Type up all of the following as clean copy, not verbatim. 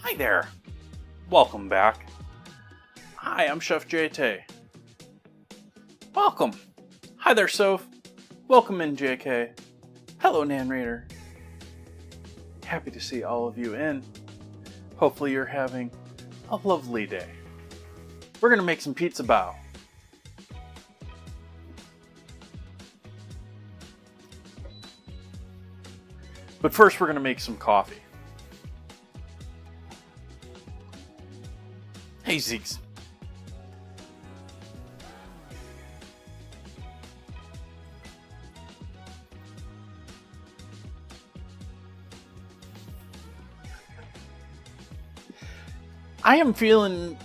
Hi there. Welcome back. Hi, I'm Chef JT. Welcome. Hi there, Soph. Welcome in, JK. Hello, Narrator. Happy to see all of you in. Hopefully you're having a lovely day. We're going to make some pizza bao. But first we're going to make some coffee. Hey, Zeeks. I am feeling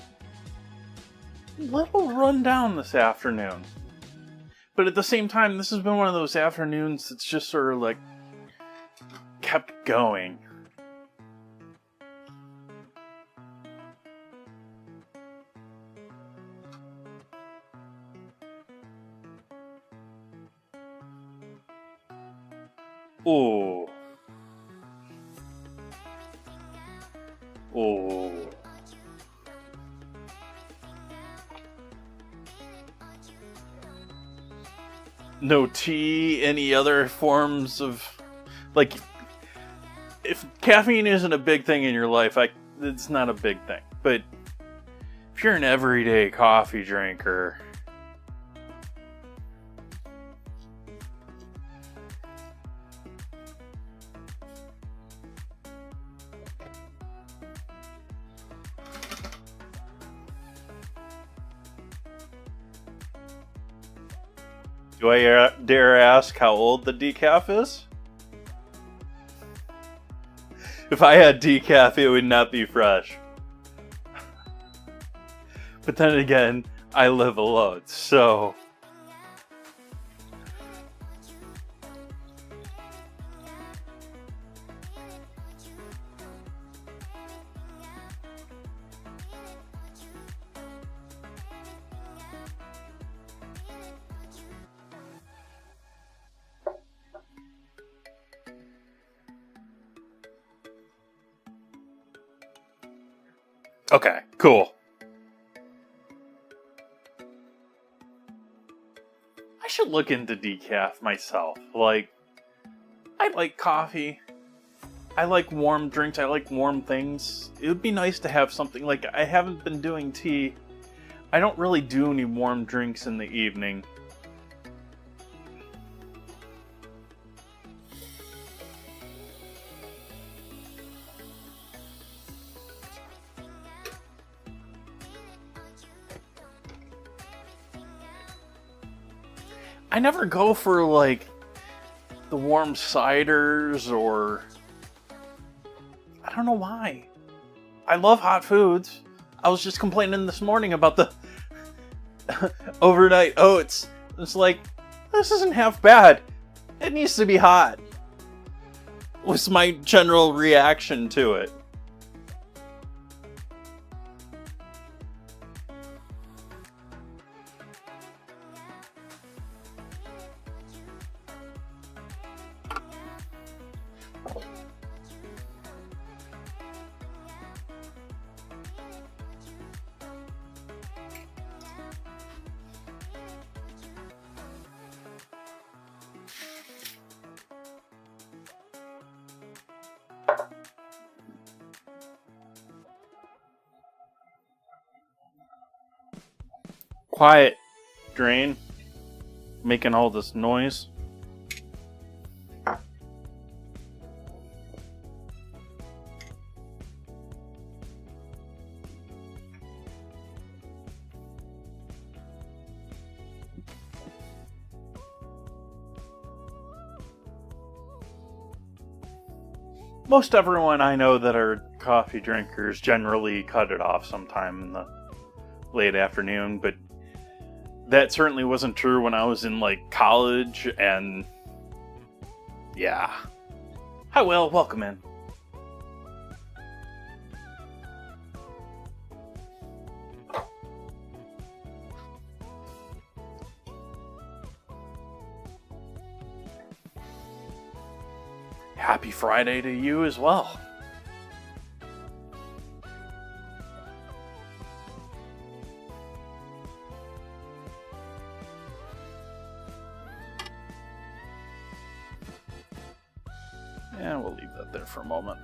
a little run down this afternoon. But at the same time, this has been one of those afternoons that's just sort of like kept going. Oh. Oh. No tea, any other forms of, like, if caffeine isn't a big thing in your life, it's not a big thing. But if you're an everyday coffee drinker, do I dare ask how old the decaf is? If I had decaf, it would not be fresh. But then again, I live alone, so... Okay, cool. I should look into decaf myself. Like, I like coffee. I like warm drinks. I like warm things. It would be nice to have something like, I haven't been doing tea. I don't really do any warm drinks in the evening. I never go for, like, the warm ciders or... I don't know why. I love hot foods. I was just complaining this morning about the overnight oats. It's like, this isn't half bad. It needs to be hot. Was my general reaction to it. Quiet, Drain. Making all this noise. Most everyone I know that are coffee drinkers generally cut it off sometime in the late afternoon, but that certainly wasn't true when I was in, like, college, and yeah. Hi, Will. Welcome in. Happy Friday to you as well. And we'll leave that there for a moment.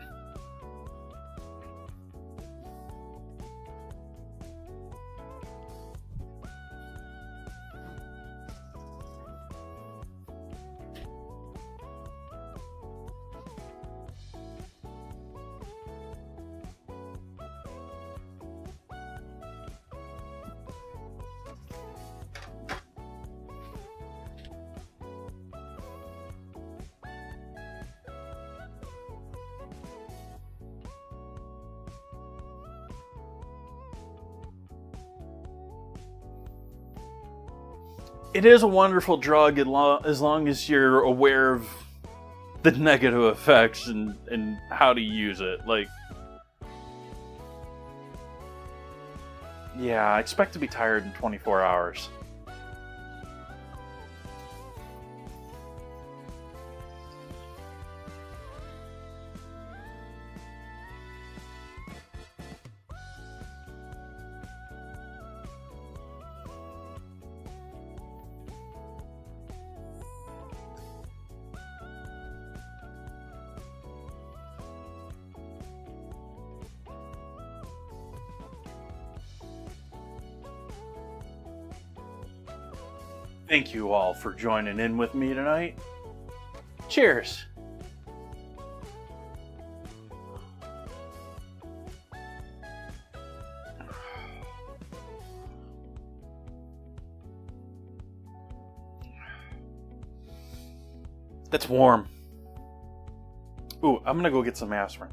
It is a wonderful drug as long as you're aware of the negative effects and how to use it. Like, yeah, I expect to be tired in 24 hours. Thank you all for joining in with me tonight. Cheers! That's warm. Ooh, I'm gonna go get some aspirin.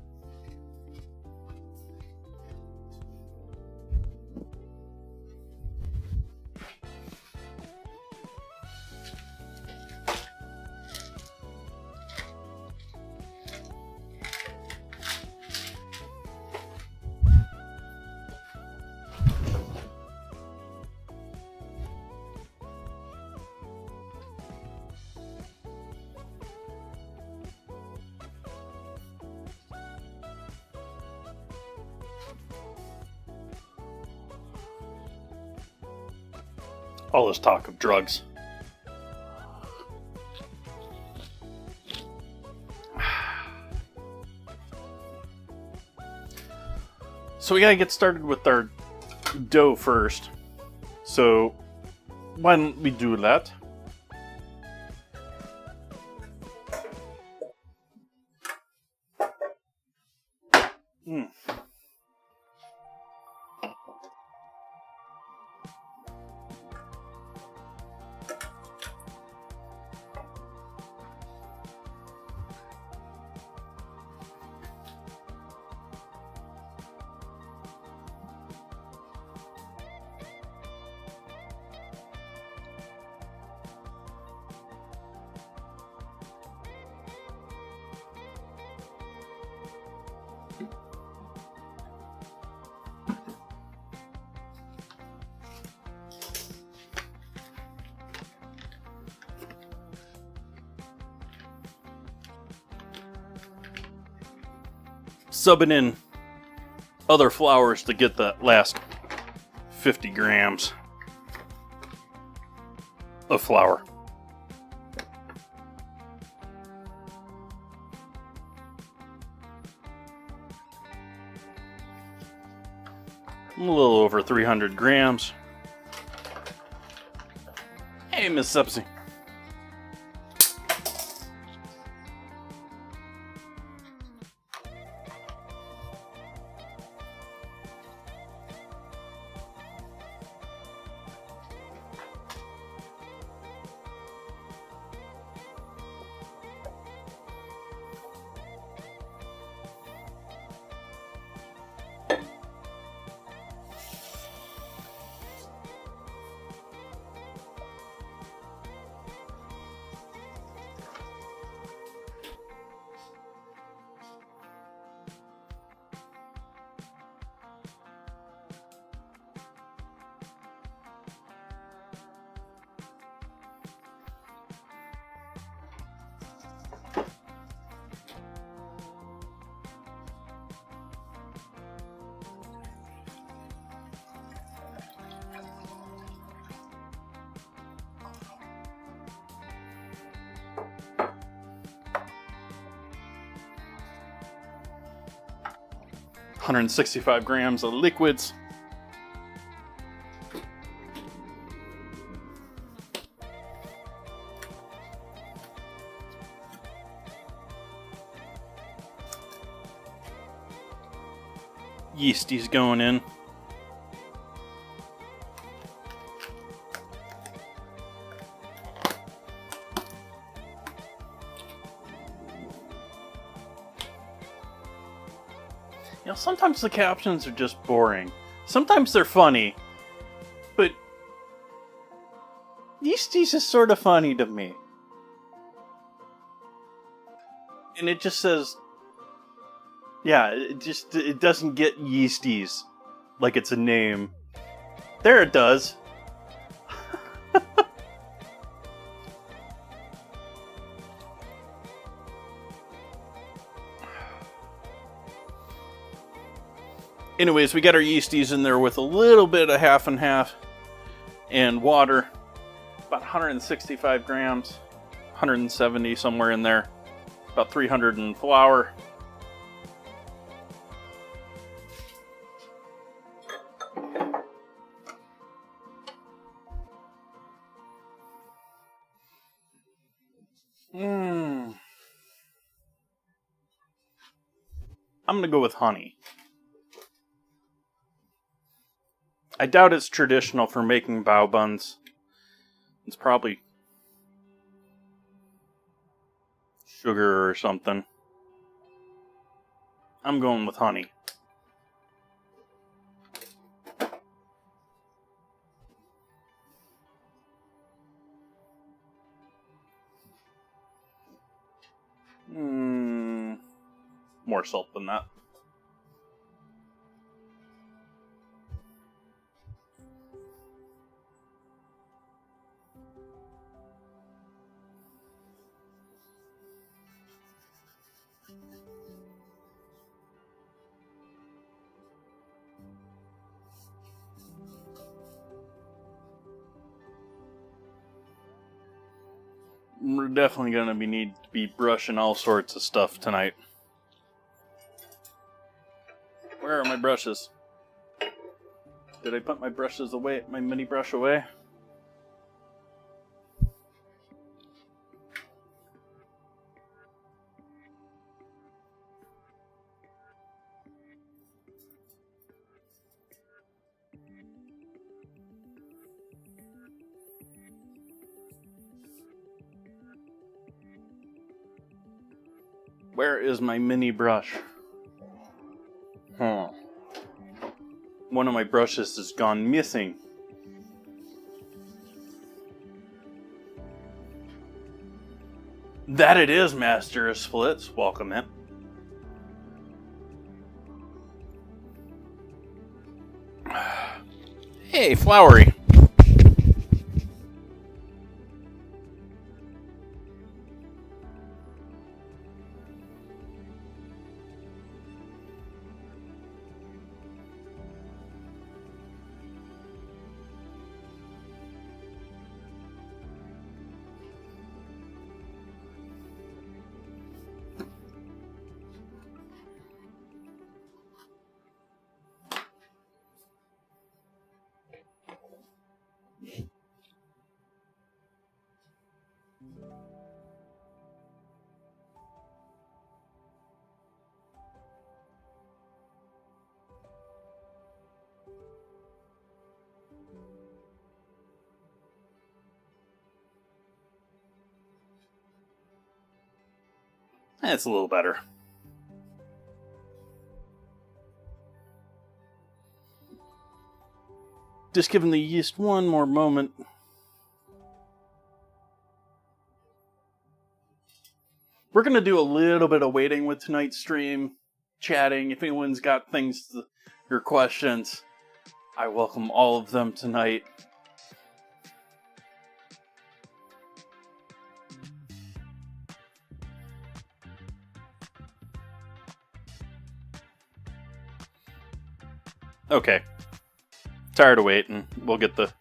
All this talk of drugs. So we gotta get started with our dough first. So why don't we do that? Subbing in other flours to get that last 50 grams of flour. A little over 300 grams. Hey, Miss Sepsi. 165 grams of liquids. Yeasties going in. You know, sometimes the captions are just boring. Sometimes they're funny. But Yeasties is sort of funny to me. And it just says, yeah, it doesn't get Yeasties like it's a name. There it does. Anyways, we got our yeasties in there with a little bit of half and half and water. About 165 grams, 170 somewhere in there. About 300 in flour. I'm gonna go with honey. I doubt it's traditional for making bao buns. It's probably sugar or something. I'm going with honey. More salt than that. We're definitely going to need to be brushing all sorts of stuff tonight. Where are my brushes? Did I put my brushes away, my mini brush away? Where is my mini brush? One of my brushes has gone missing. That it is, Master of Splits. Welcome in. Hey, Flowery. That's a little better. Just giving the yeast one more moment. We're going to do a little bit of waiting with tonight's stream, chatting. If anyone's got things, your questions, I welcome all of them tonight. Okay. Tired of waiting. We'll get the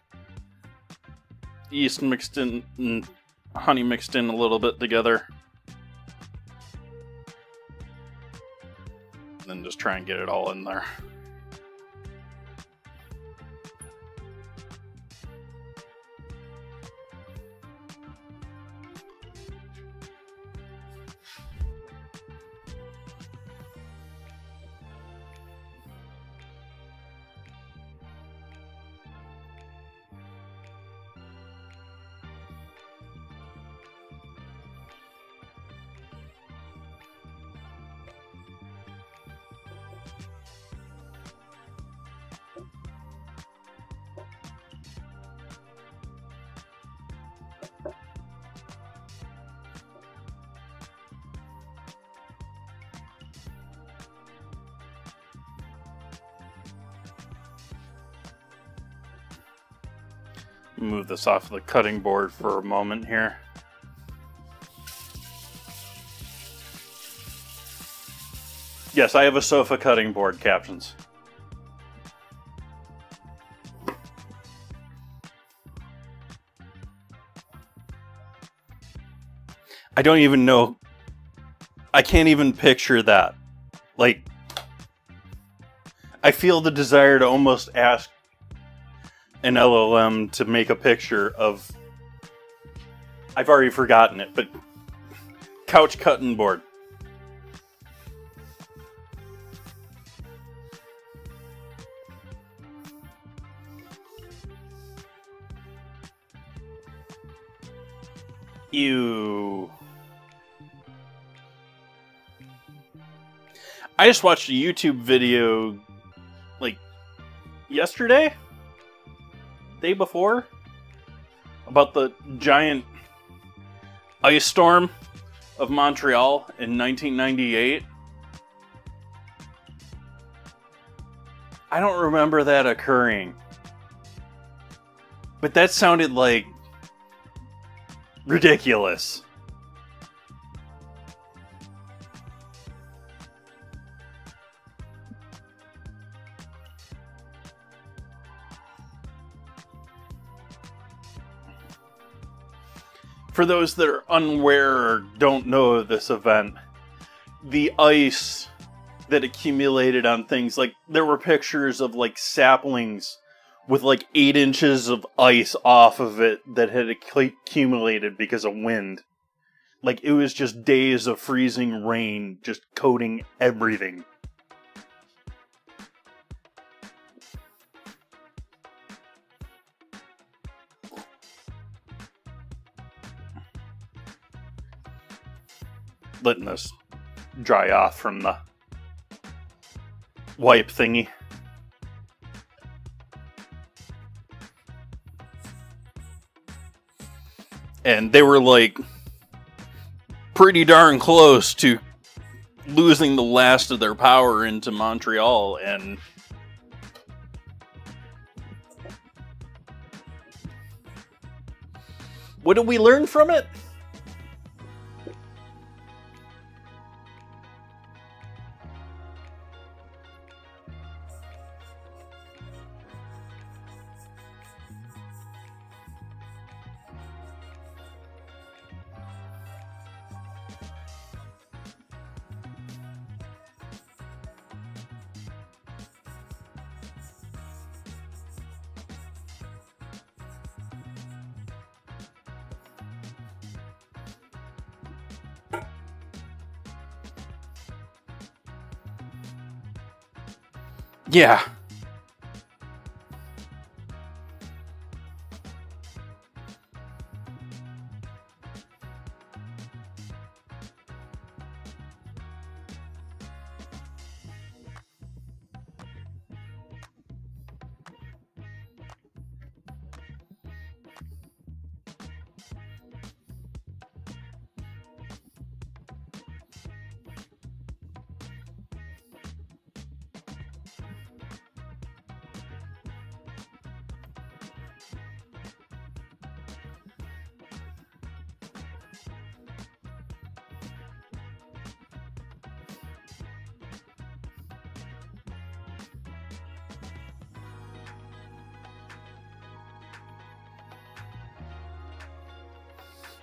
yeast mixed in and honey mixed in a little bit together. And then just try and get it all in there. Move this off the cutting board for a moment here. Yes, I have a sofa cutting board, captions. I don't even know. I can't even picture that. Like, I feel the desire to almost ask an LLM to make a picture of... I've already forgotten it, but... couch cutting board. Ew. I just watched a YouTube video, like, yesterday? Day before? About the giant ice storm of Montreal in 1998. I don't remember that occurring. But that sounded like ridiculous. For those that are unaware or don't know of this event, the ice that accumulated on things, like, there were pictures of, like, saplings with, like, 8 inches of ice off of it that had accumulated because of wind. Like, it was just days of freezing rain just coating everything. Letting this dry off from the wipe thingy. And they were, like, pretty darn close to losing the last of their power into Montreal, and what did we learn from it? Yeah.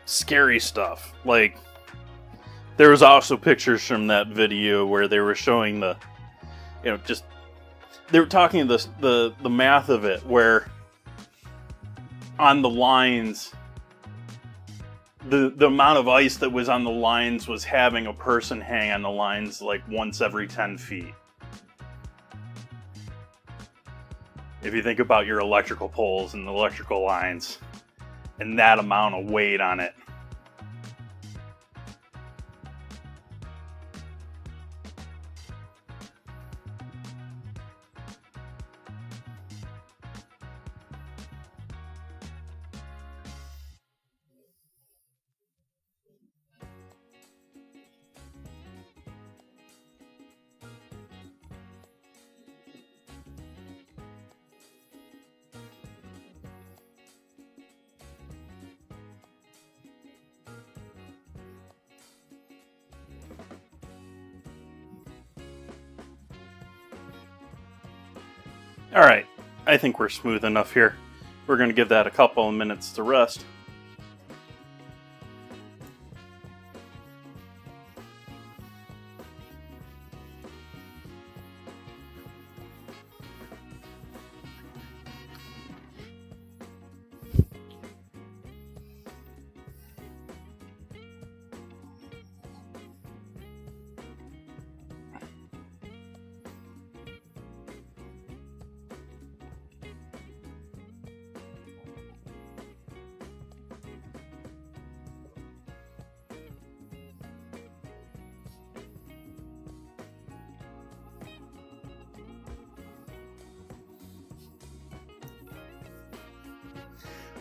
Scary stuff. Like, there was also pictures from that video where they were showing the just they were talking the math of it, where on the lines, the amount of ice that was on the lines was having a person hang on the lines like once every 10 feet. If you think about your electrical poles and the electrical lines, and that amount of weight on it. Alright, I think we're smooth enough here. We're going to give that a couple of minutes to rest.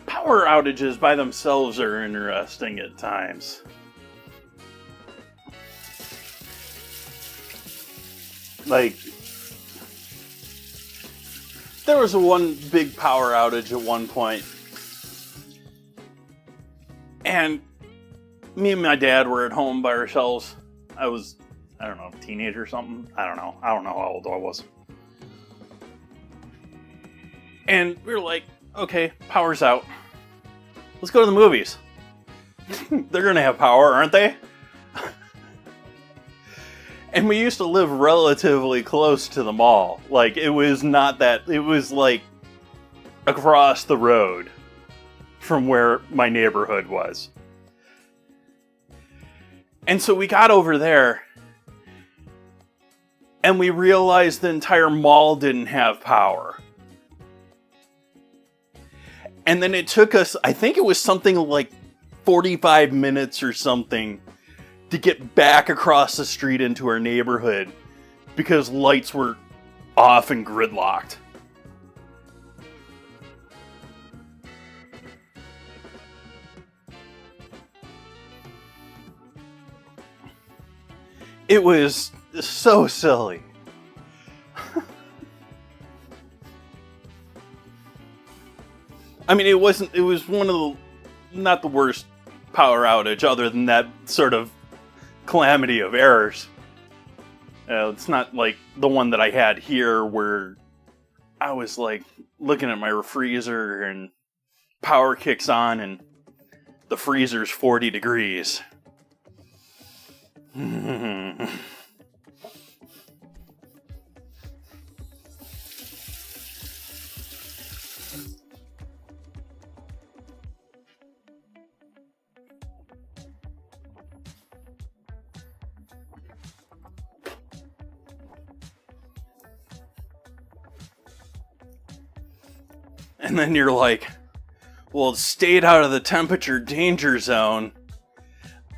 Power outages by themselves are interesting at times. Like, there was one big power outage at one point, and me and my dad were at home by ourselves. I don't know, a teenager or something. I don't know how old I was. And we were like, okay, power's out. Let's go to the movies. They're gonna have power, aren't they? And we used to live relatively close to the mall. Like, it was like across the road from where my neighborhood was. And so we got over there, and we realized the entire mall didn't have power. And then it took us, I think it was something like 45 minutes or something, to get back across the street into our neighborhood because lights were off and gridlocked. It was so silly. I mean, it was one of the, not the worst power outage other than that sort of calamity of errors. It's not like the one that I had here where I was like looking at my freezer and power kicks on and the freezer's 40 degrees. And then you're like, well, it stayed out of the temperature danger zone.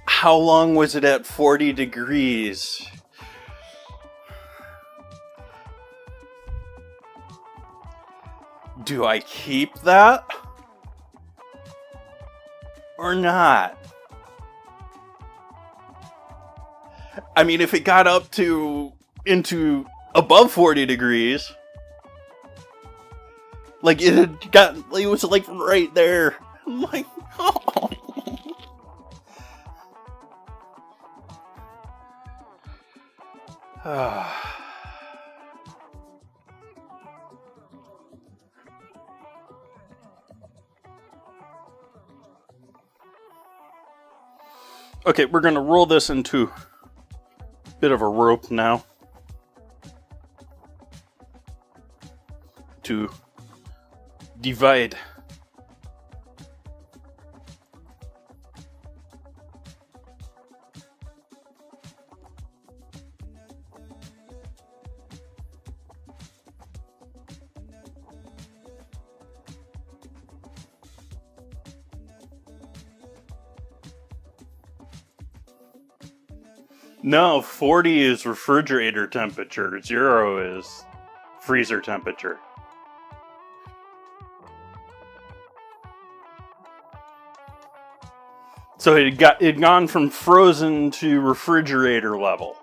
How long was it at 40 degrees? Do I keep that? Or not? I mean, if it got up into above 40 degrees, like it was like right there. I'm like, oh. Okay, we're gonna roll this into a bit of a rope now. to divide. No, 40 is refrigerator temperature, 0 is freezer temperature. So it'd gone from frozen to refrigerator level.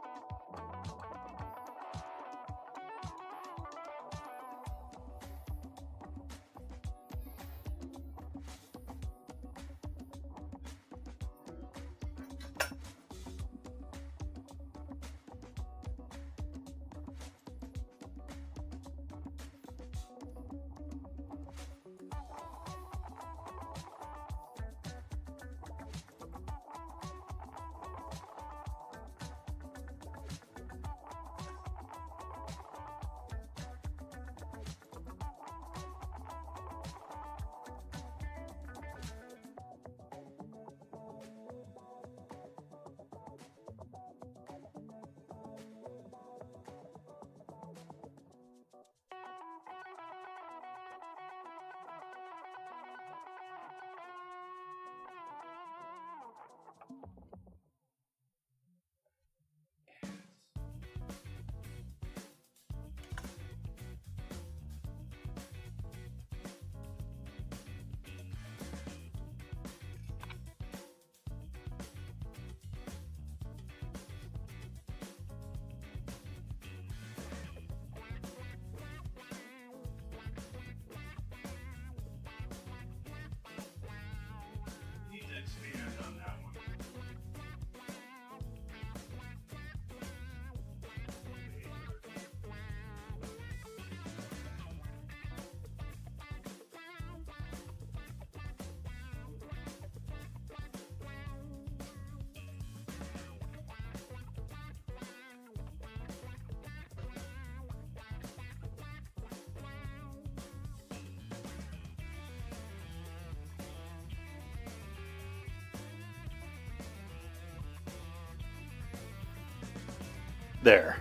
There.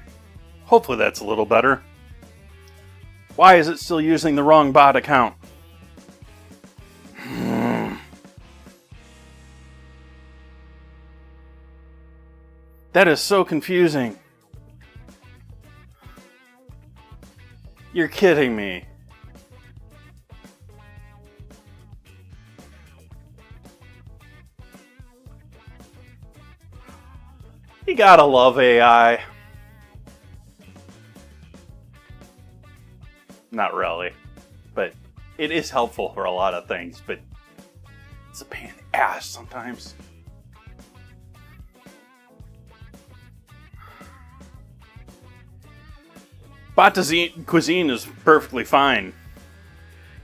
Hopefully that's a little better. Why is it still using the wrong bot account? That is so confusing. You're kidding me. You gotta love AI. Not really, but it is helpful for a lot of things, but it's a pain in the ass sometimes. Bot Cuisine is perfectly fine.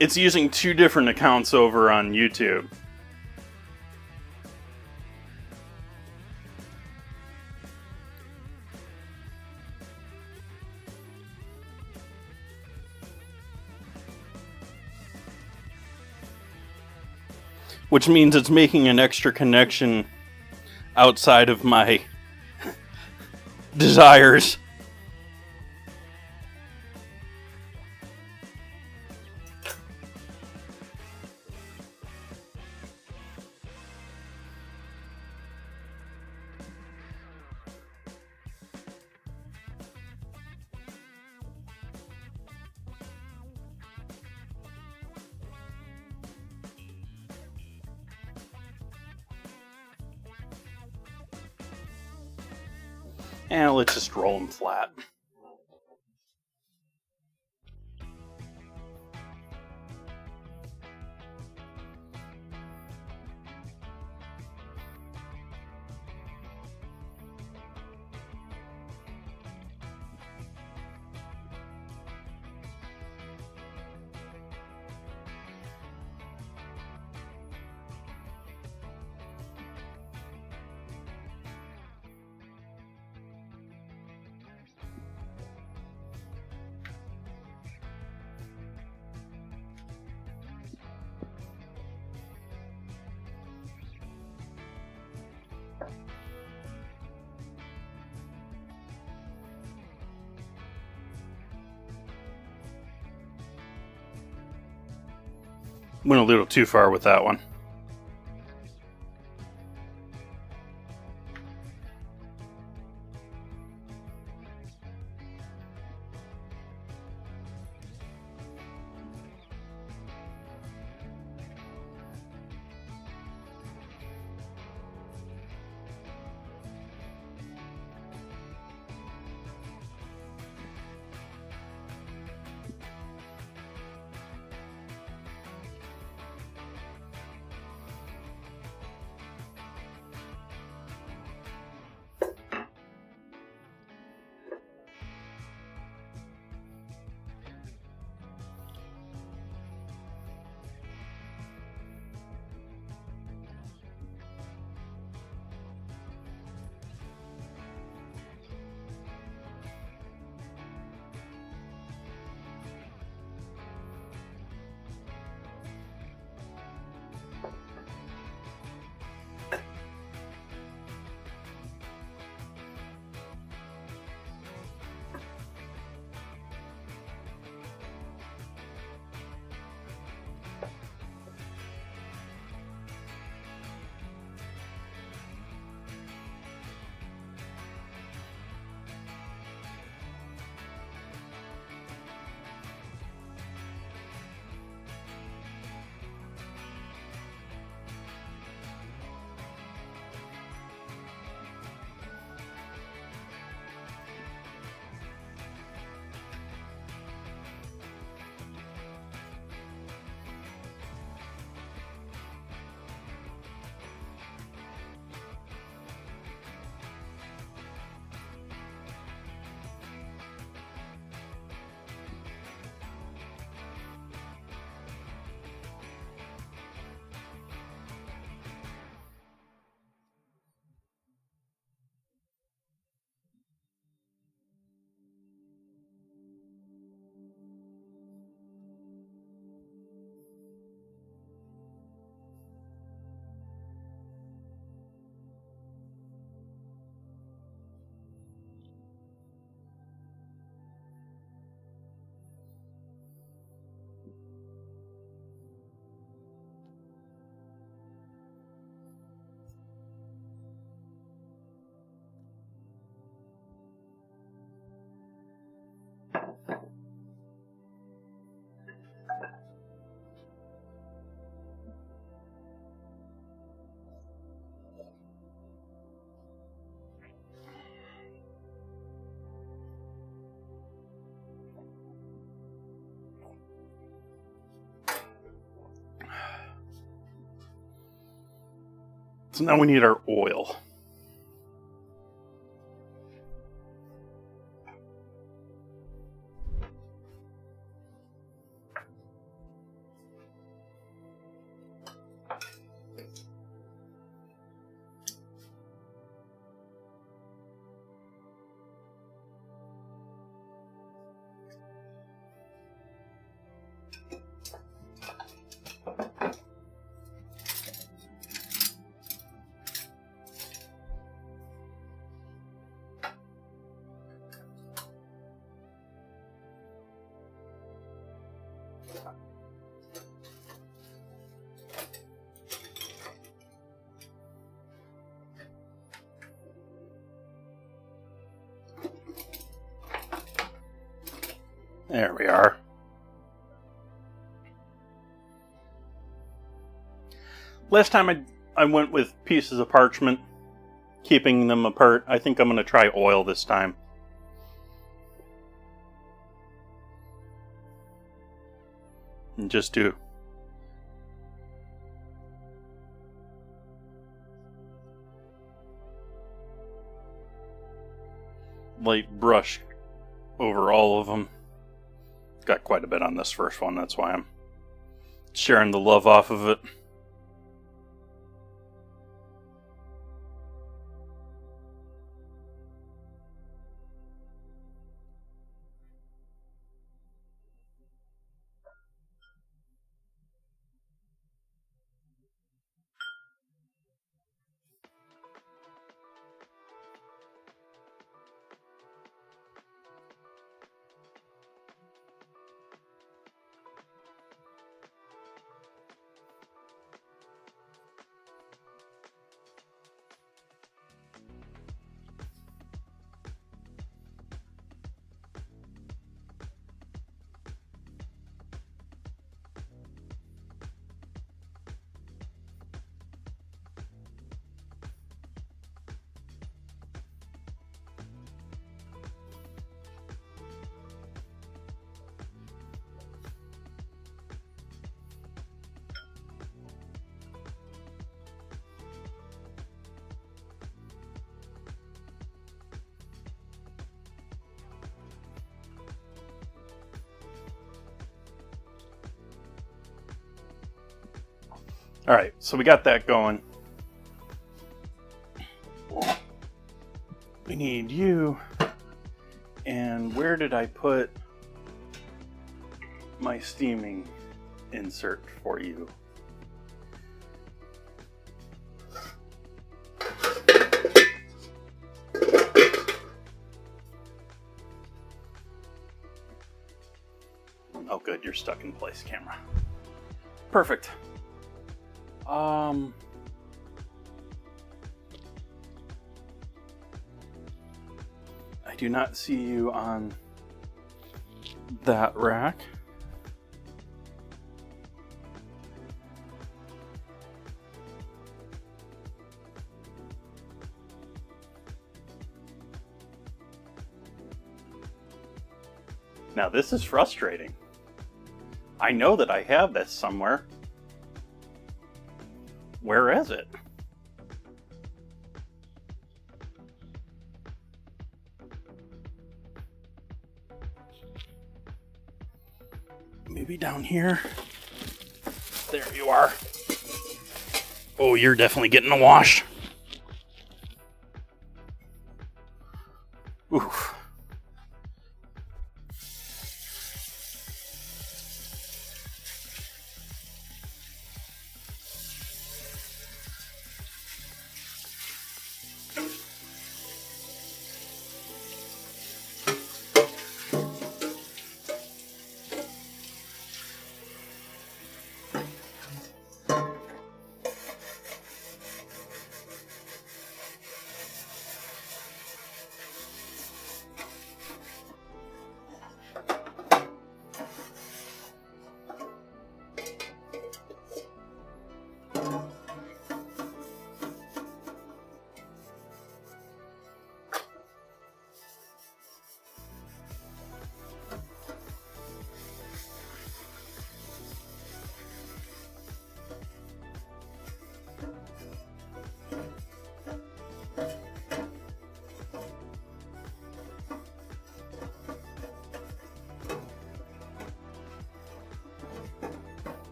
It's using 2 different accounts over on YouTube. Which means it's making an extra connection outside of my desires. And let's just roll them flat. Went a little too far with that one. So now we need our oil. There we are. Last time I went with pieces of parchment, keeping them apart. I think I'm going to try oil this time. And just do light brush over all of them. Got quite a bit on this first one, that's why I'm sharing the love off of it. Alright, so we got that going. We need you. And where did I put my steaming insert for you? Oh good, you're stuck in place, camera. Perfect. I do not see you on that rack. Now this is frustrating. I know that I have this somewhere. Where is it? Maybe down here. There you are. Oh, you're definitely getting a wash. Oof.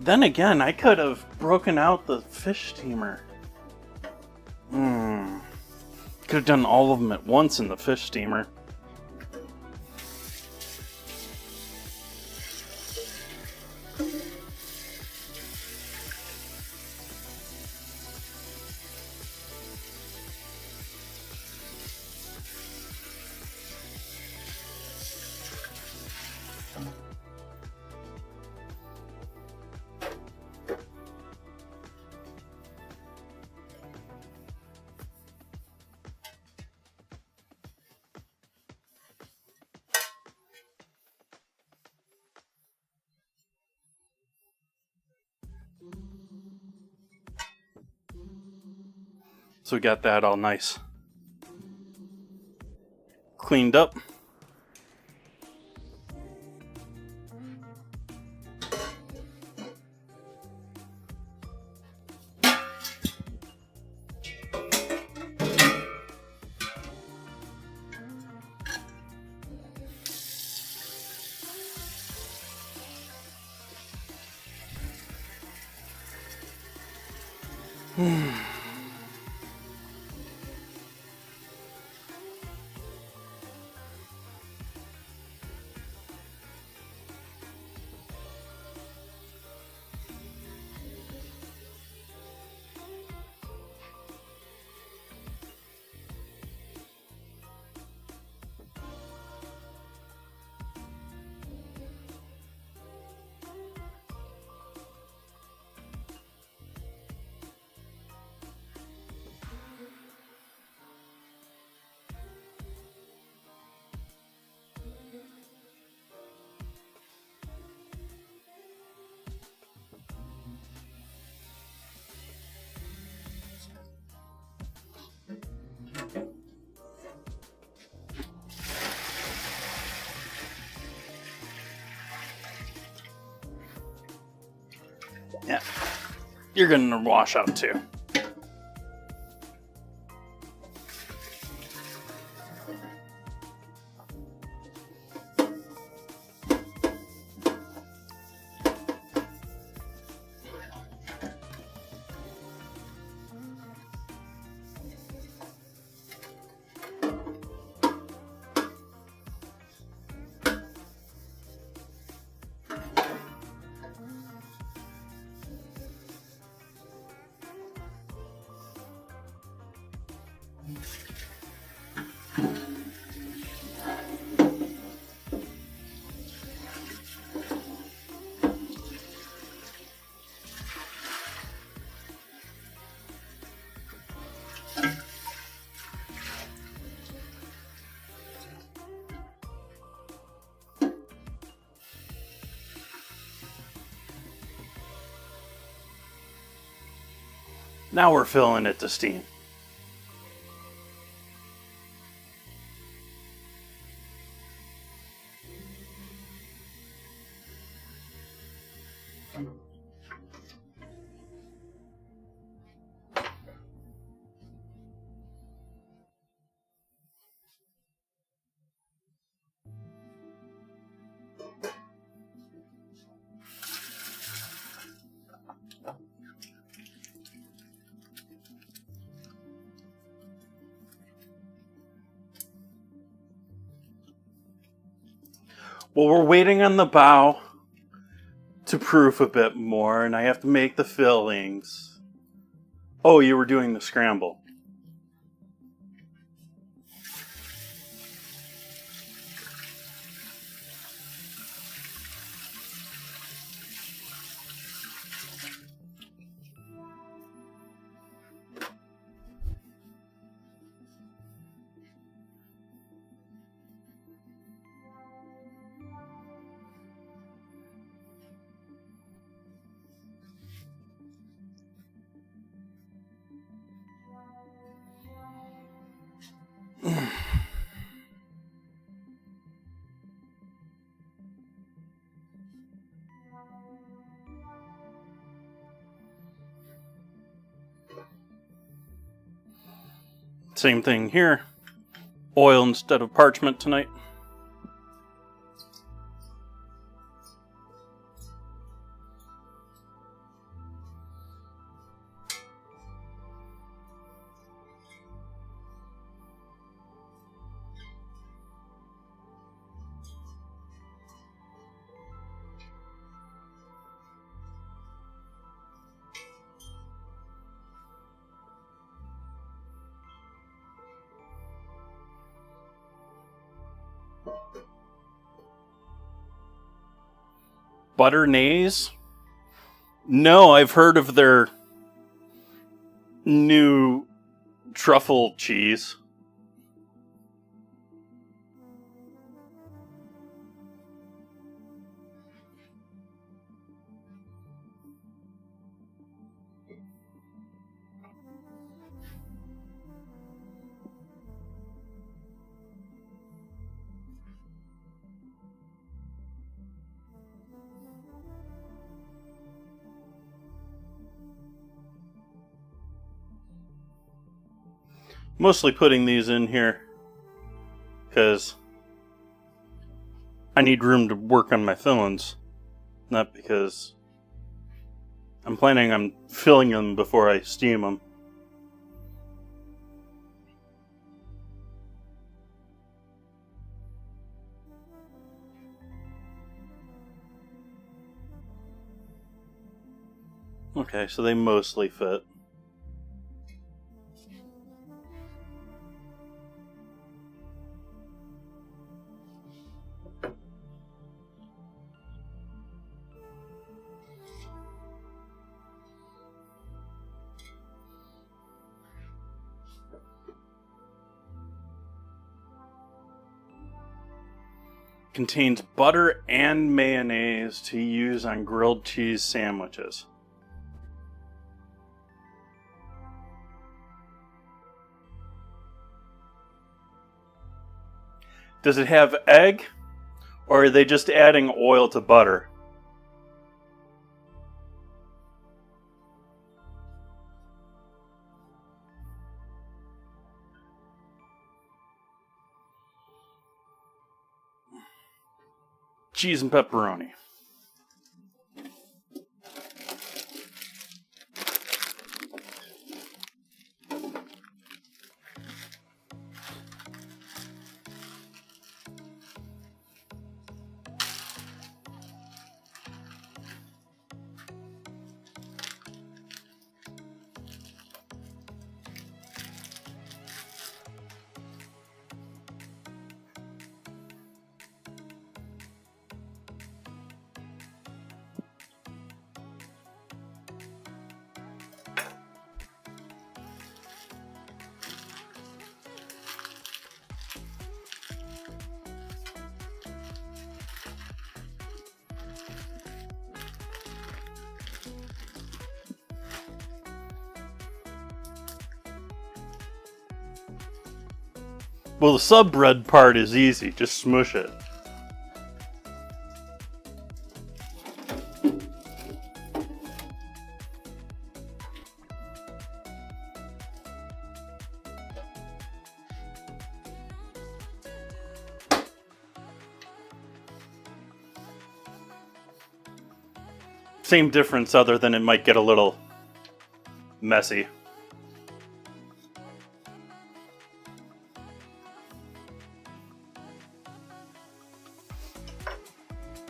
Then again, I could have broken out the fish steamer. Could have done all of them at once in the fish steamer. So we got that all nice cleaned up. Yeah, you're gonna wash out too. Now we're filling it to steam. Well, we're waiting on the bow to proof a bit more, and I have to make the fillings. Oh, you were doing the scramble. Same thing here. Oil instead of parchment tonight. Butternay's? No, I've heard of their new truffle cheese. Mostly putting these in here because I need room to work on my fillings, not because I'm planning on filling them before I steam them. Okay, so they mostly fit. Contains butter and mayonnaise to use on grilled cheese sandwiches. Does it have egg, or are they just adding oil to butter? Cheese and pepperoni. Well, the sub-bread part is easy. Just smush it. Same difference other than it might get a little messy.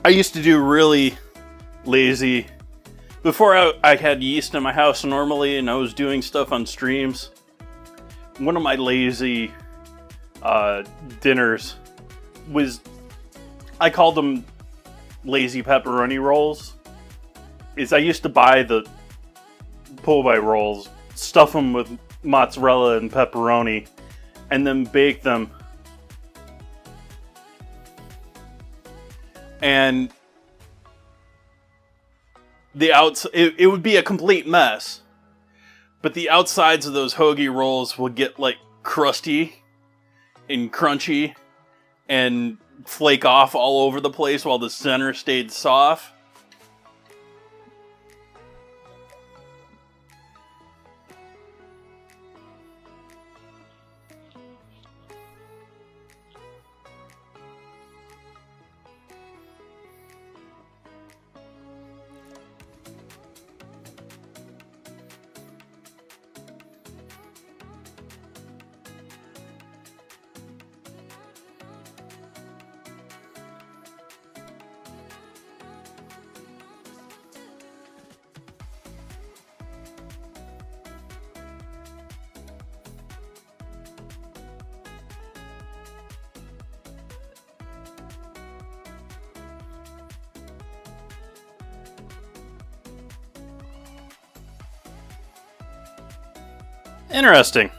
I used to do really lazy. Before I had yeast in my house normally and I was doing stuff on streams, one of my lazy dinners was, I called them lazy pepperoni rolls. Is I used to buy the pull-by rolls, stuff them with mozzarella and pepperoni, and then bake them. And it would be a complete mess. But the outsides of those hoagie rolls would get like crusty and crunchy and flake off all over the place while the center stayed soft. Interesting.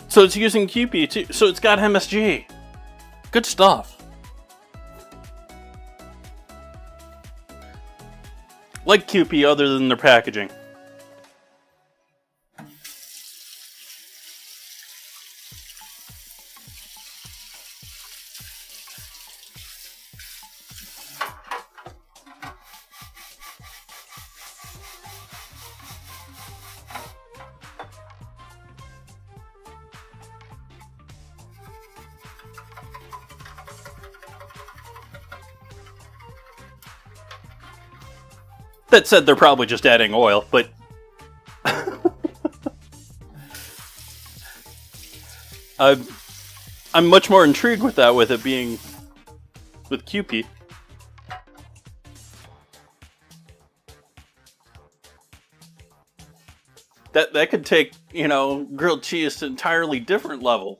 So it's using QP too. So it's got MSG. Good stuff. Like QP other than their packaging. That said, they're probably just adding oil, but I'm much more intrigued with that, with it being with QP. That could take, grilled cheese to an entirely different level.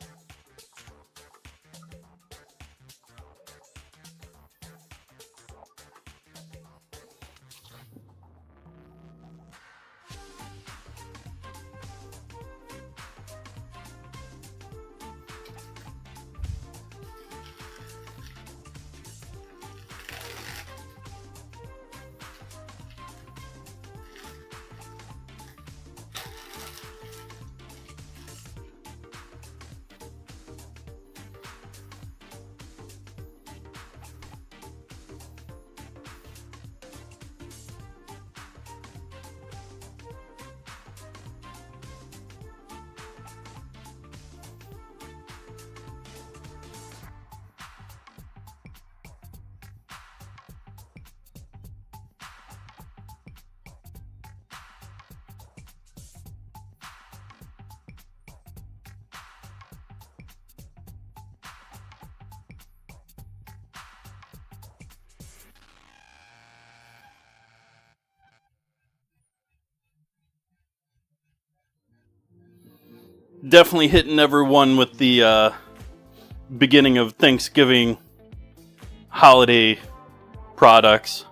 Definitely hitting everyone with the beginning of Thanksgiving holiday products.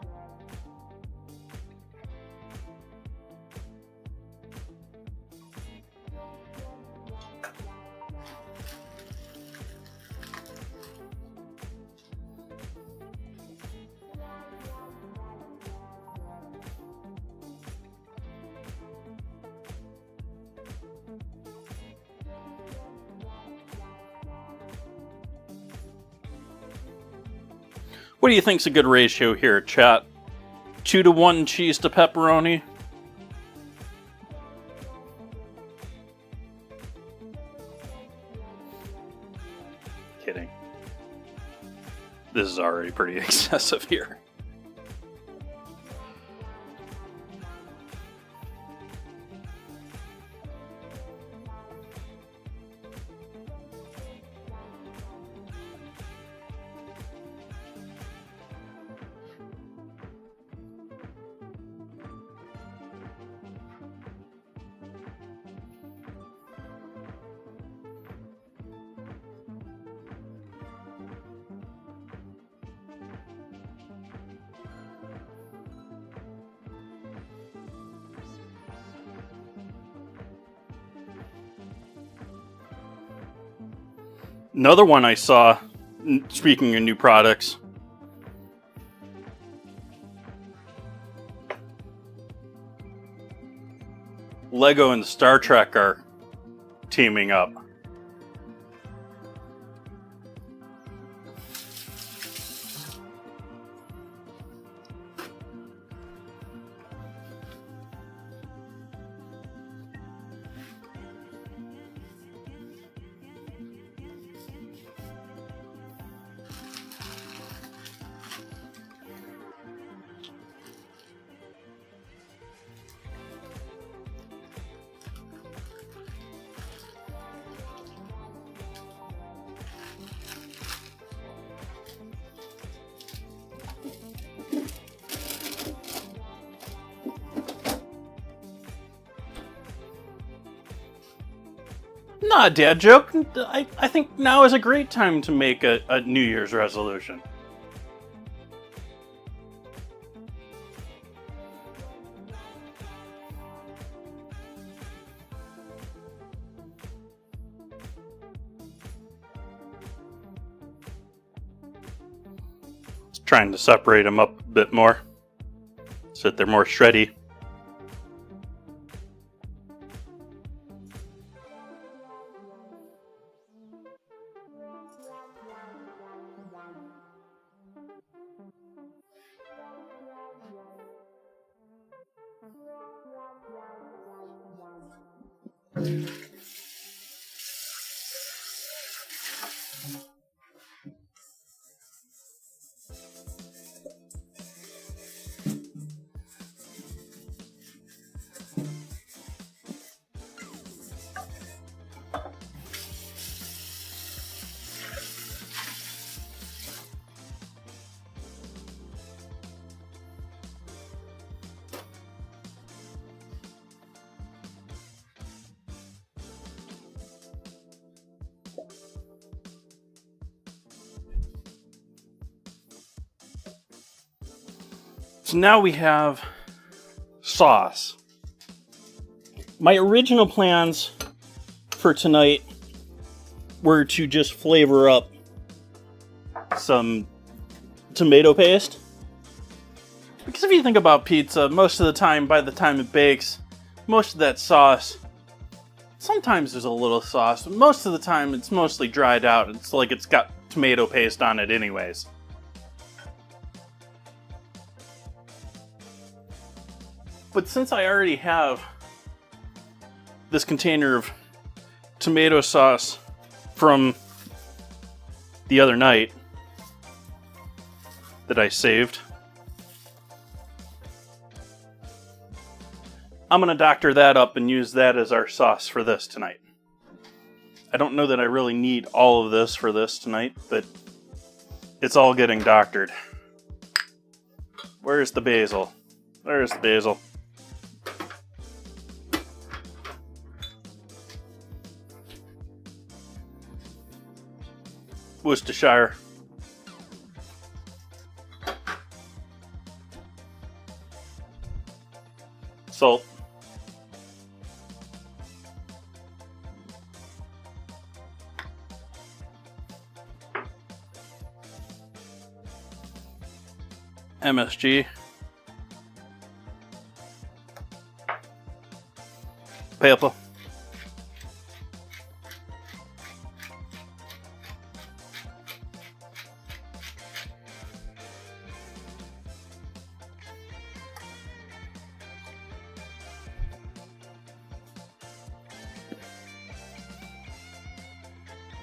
What do you think's a good ratio here, chat? 2-to-1 cheese to pepperoni? Kidding. This is already pretty excessive here. Another one I saw, speaking of new products, Lego and Star Trek are teaming up. Not a dad joke. I think now is a great time to make a New Year's resolution. Just trying to separate them up a bit more so that they're more shreddy. So now we have sauce. My original plans for tonight were to just flavor up some tomato paste. Because if you think about pizza, most of the time, by the time it bakes, most of that sauce, sometimes there's a little sauce, but most of the time it's mostly dried out. It's like it's got tomato paste on it anyways. But since I already have this container of tomato sauce from the other night that I saved, I'm going to doctor that up and use that as our sauce for this tonight. I don't know that I really need all of this for this tonight, but it's all getting doctored. Where's the basil? There's the basil. Worcestershire. Salt. MSG. Pepper.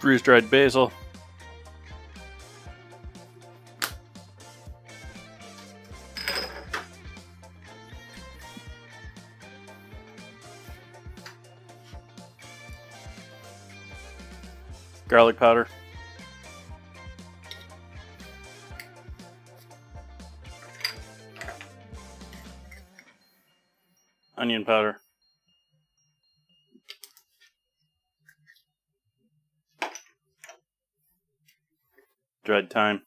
freeze-dried basil, garlic powder, onion powder, dried thyme,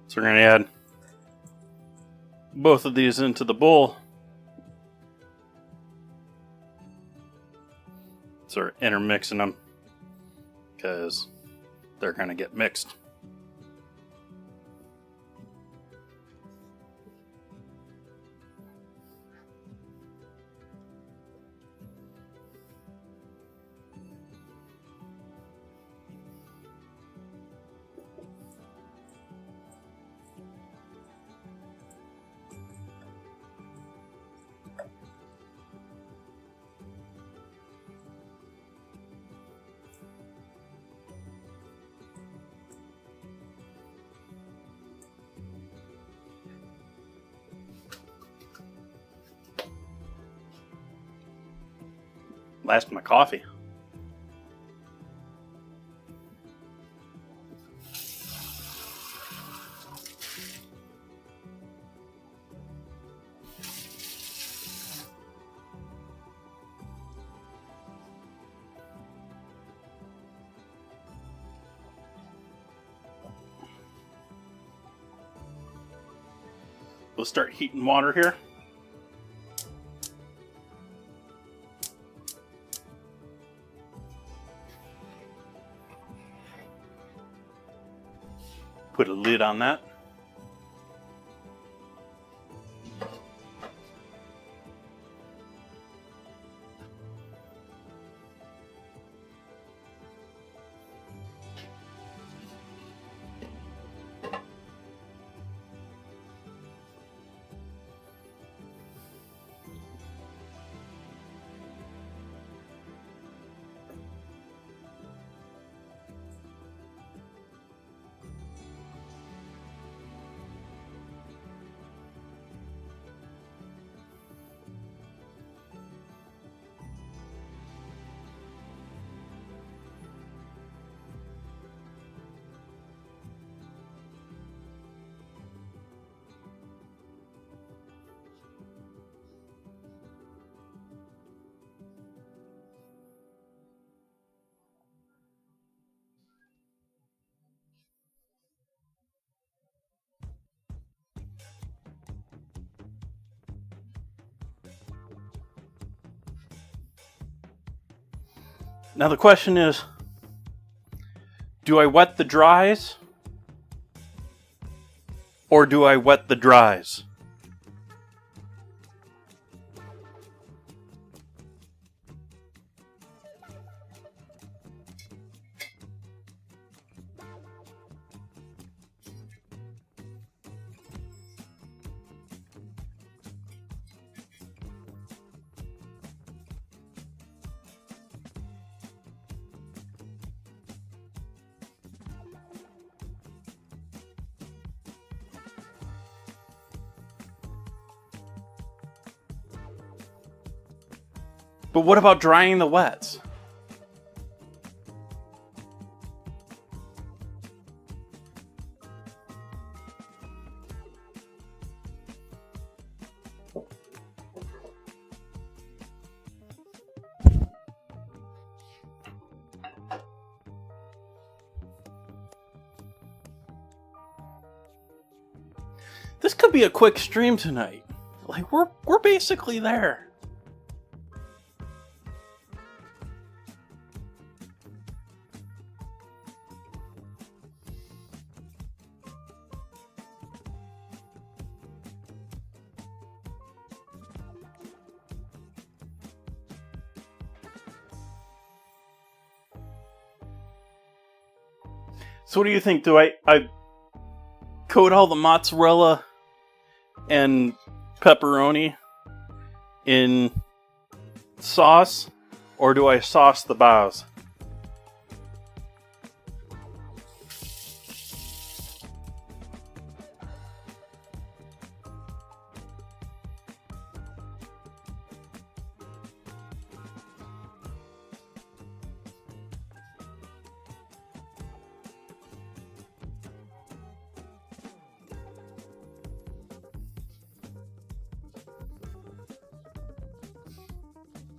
so we're going to add both of these into the bowl. So we're intermixing them because they're going to get mixed. Last my coffee. We'll start heating water here. Put a lid on that. Now the question is, do I wet the dries or do I wet the dries? But what about drying the wets? This could be a quick stream tonight. Like, we're basically there. So what do you think? Do I coat all the mozzarella and pepperoni in sauce, or do I sauce the bows?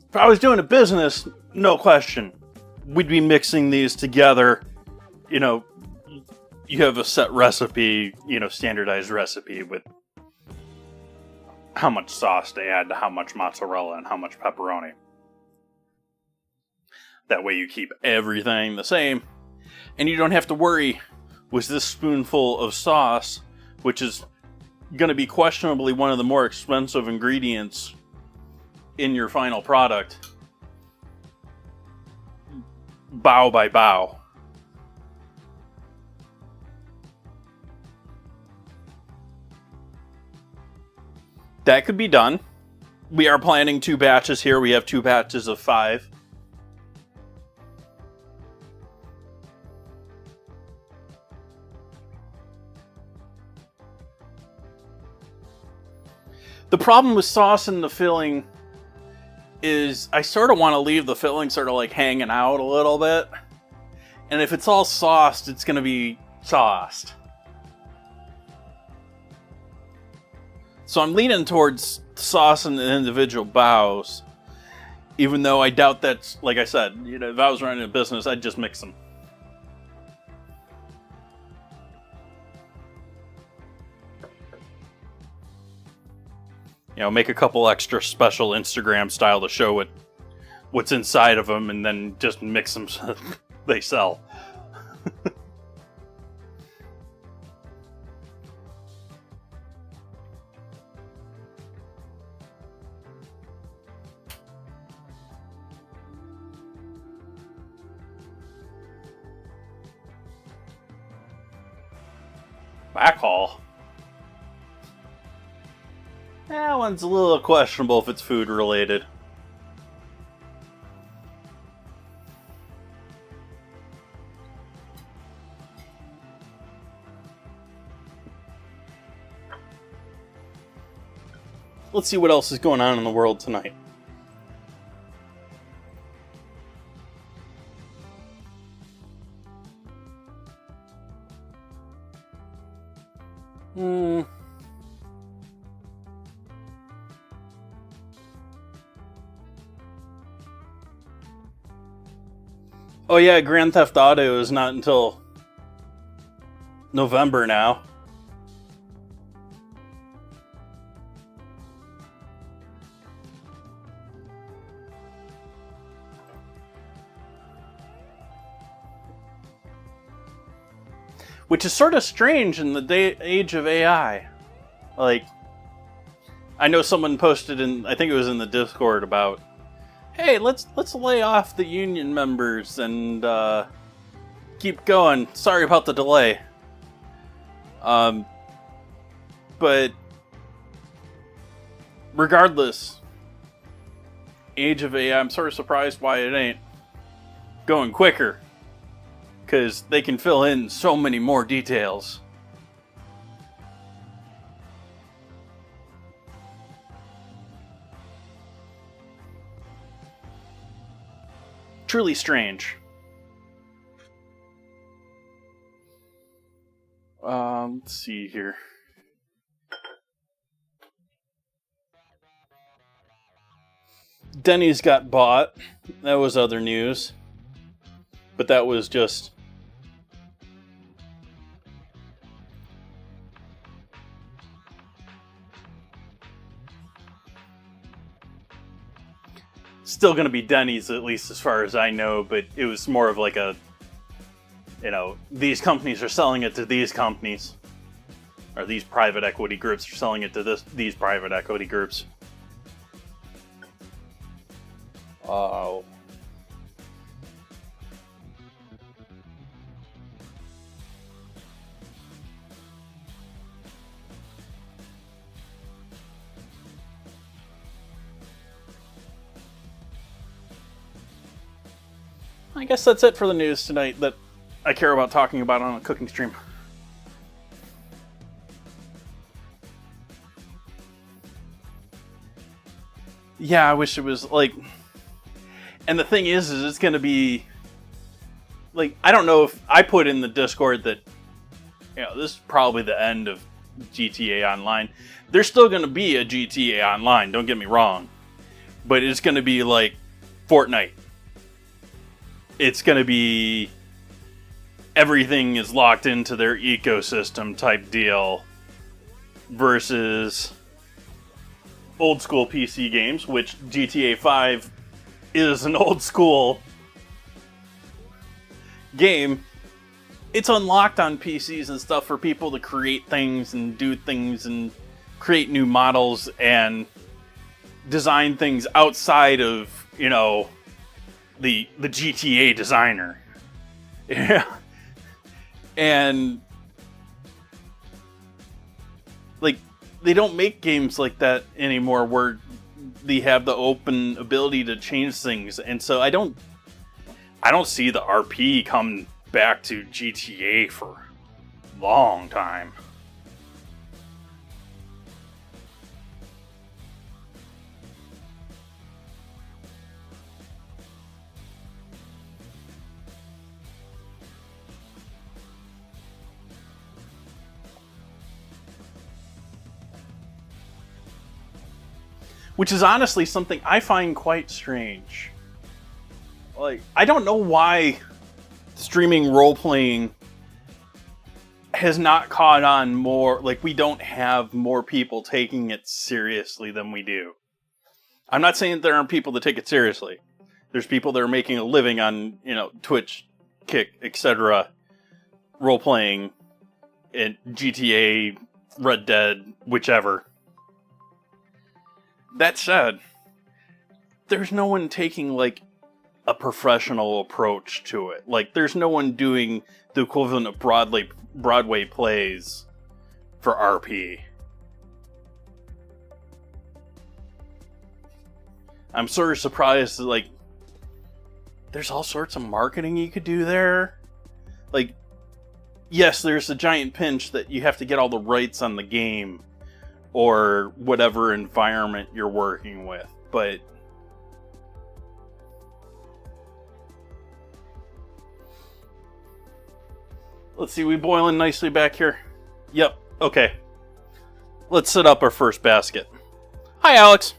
If I was doing a business, no question, we'd be mixing these together. You know, you have a set recipe, standardized recipe with how much sauce to add to how much mozzarella and how much pepperoni. That way you keep everything the same. And you don't have to worry, was this spoonful of sauce, which is going to be questionably one of the more expensive ingredients in your final product, bow by bow. That could be done. We are planning 2 batches here. We have 2 batches of 5. The problem with sauce in the filling is I sort of want to leave the filling sort of like hanging out a little bit. And if it's all sauced, it's going to be sauced. So I'm leaning towards sauce in the individual bows, even though I doubt that's, like I said, if I was running a business, I'd just mix them. Make a couple extra special Instagram style to show what's inside of them, and then just mix them so they sell. Backhaul. That one's a little questionable if it's food related. Let's see what else is going on in the world tonight. Oh yeah, Grand Theft Auto is not until November now. Which is sort of strange in the age of AI. Like, I know someone posted I think it was in the Discord about, hey, let's lay off the union members and keep going. Sorry about the delay. But regardless, age of AI, I'm sort of surprised why it ain't going quicker. Because they can fill in so many more details. Truly strange. Let's see here. Denny's got bought. That was other news. But that was just... still going to be Denny's, at least as far as I know, but it was more of like a, these companies are selling it to these companies, or these private equity groups are selling it to these private equity groups. Oh. I guess that's it for the news tonight that I care about talking about on a cooking stream. Yeah, I wish it was like... And the thing is it's going to be... Like, I don't know if... I put in the Discord that, this is probably the end of GTA Online. There's still going to be a GTA Online, don't get me wrong. But it's going to be like Fortnite. It's going to be... Everything is locked into their ecosystem type deal. Versus... old school PC games, which GTA 5 is an old school game. It's unlocked on PCs and stuff for people to create things and do things and create new models and design things outside of, the GTA designer. Yeah. And like, they don't make games like that anymore where they have the open ability to change things. And so I don't see the RP come back to GTA for a long time. Which is honestly something I find quite strange. Like, I don't know why streaming role-playing has not caught on more. Like, we don't have more people taking it seriously than we do. I'm not saying there aren't people that take it seriously. There's people that are making a living on, Twitch, Kick, etc. role-playing in GTA, Red Dead, whichever. That said, there's no one taking, like, a professional approach to it. Like, there's no one doing the equivalent of Broadway plays for RP. I'm sort of surprised that, like, there's all sorts of marketing you could do there. Like, yes, there's a giant pinch that you have to get all the rights on the game or whatever environment you're working with, but let's see, we boiling nicely back here? Yep, okay. Let's set up our first basket. Hi, Alex.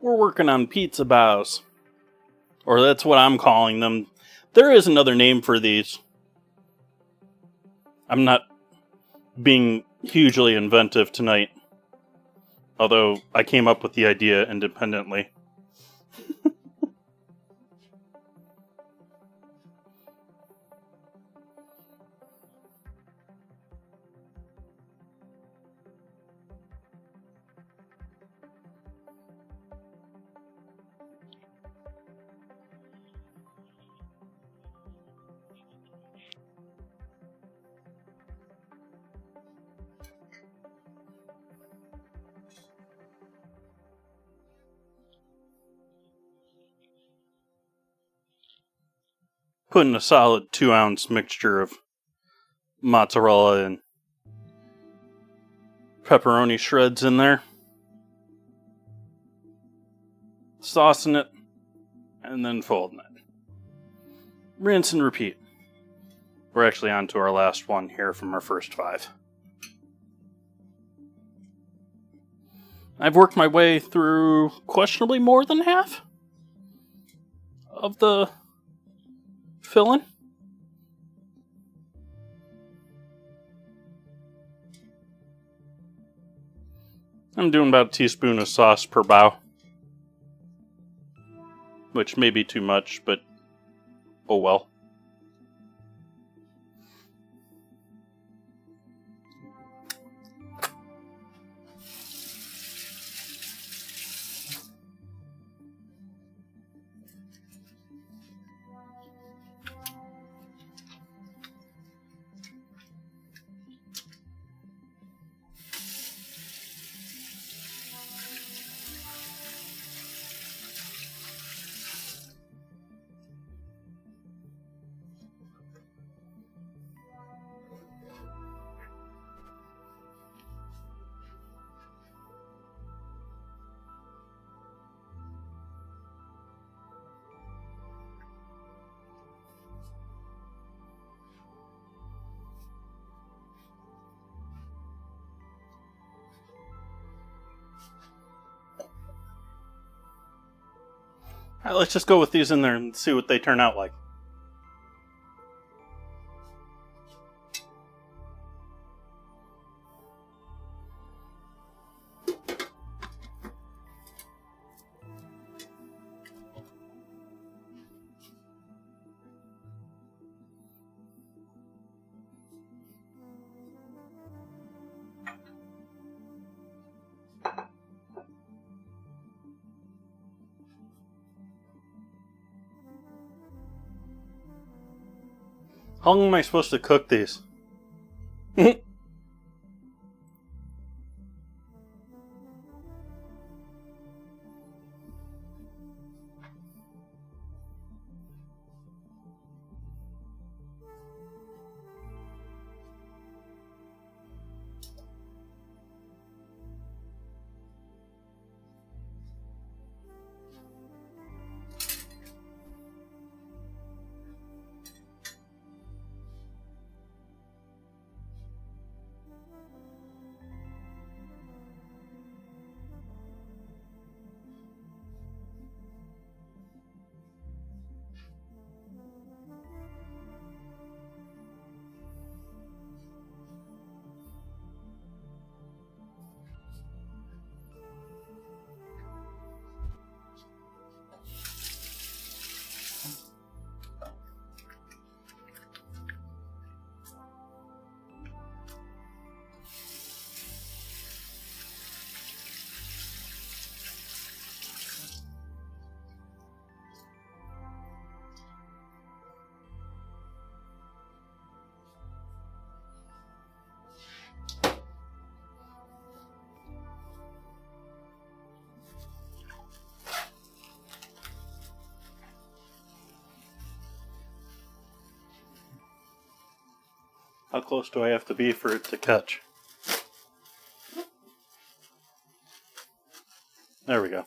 We're working on pizza bows. Or that's what I'm calling them. There is another name for these. I'm not being hugely inventive tonight. Although I came up with the idea independently. putting a solid 2-ounce mixture of mozzarella and pepperoni shreds in there, saucing it, and then folding it. Rinse and repeat. We're actually on to our last one here from our first 5. I've worked my way through questionably more than half of the filling. I'm doing about a teaspoon of sauce per bow, which may be too much, but oh well. Alright, let's just go with these in there and see what they turn out like. How long am I supposed to cook these? How close do I have to be for it to catch? There we go.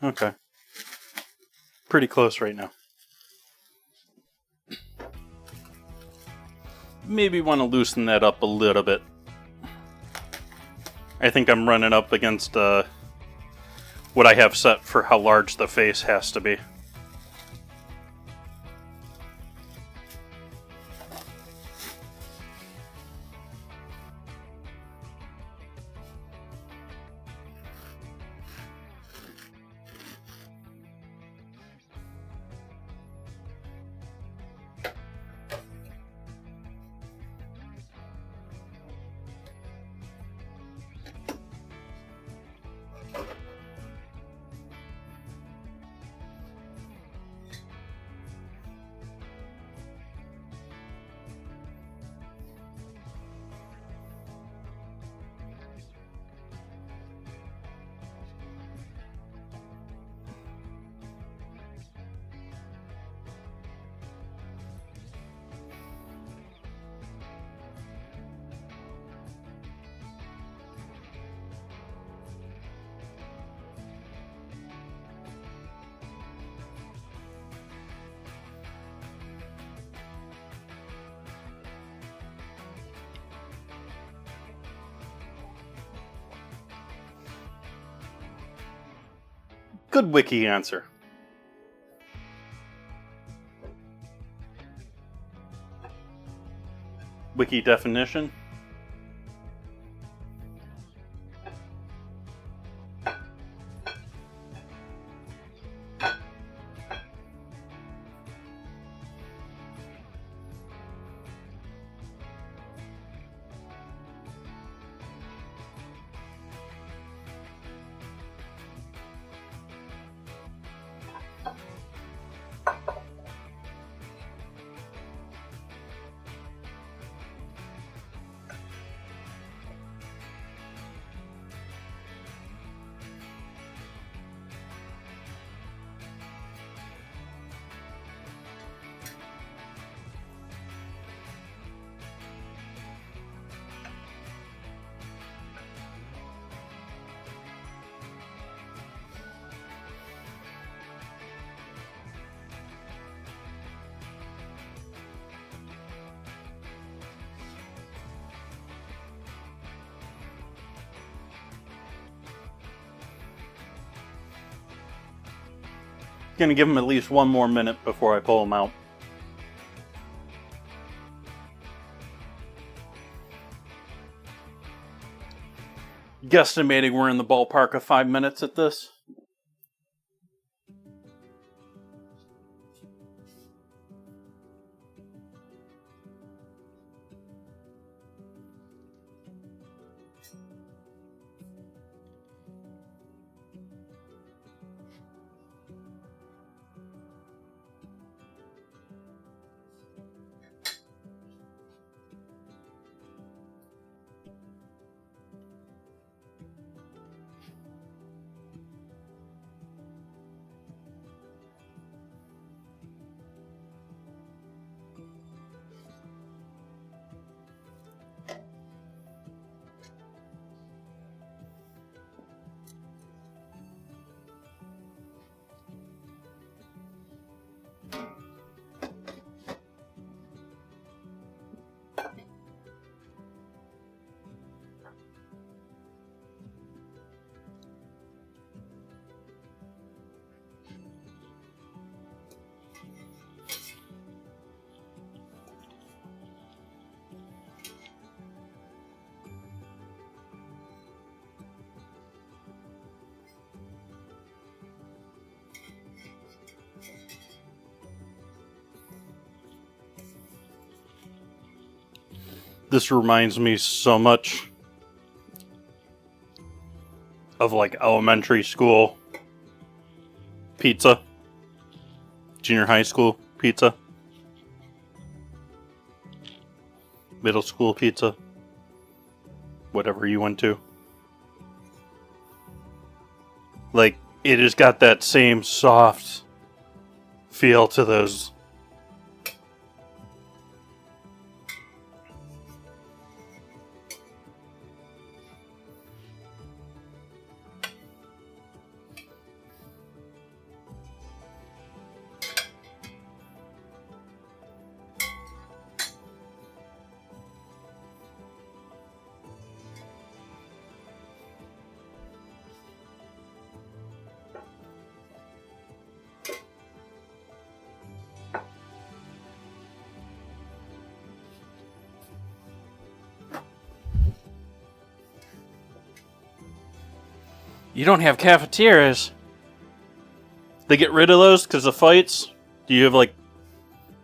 Okay. Pretty close right now. Maybe want to loosen that up a little bit. I think I'm running up against what I have set for how large the face has to be. Good wiki answer. Wiki definition. Gonna give him at least one more minute before I pull him out. Guesstimating we're in the ballpark of 5 minutes at this. This reminds me so much of like elementary school pizza, junior high school pizza, middle school pizza, whatever you went to. Like, it has got that same soft feel to those. You don't have cafeterias. They get rid of those because of fights? Do you have like,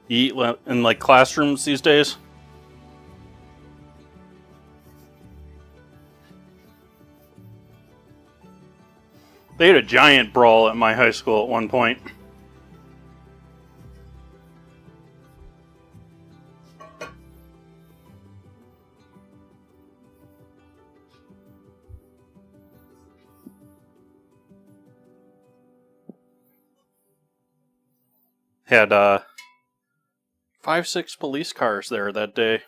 you eat in like classrooms these days? They had a giant brawl at my high school at one point. Had 5-6 police cars there that day.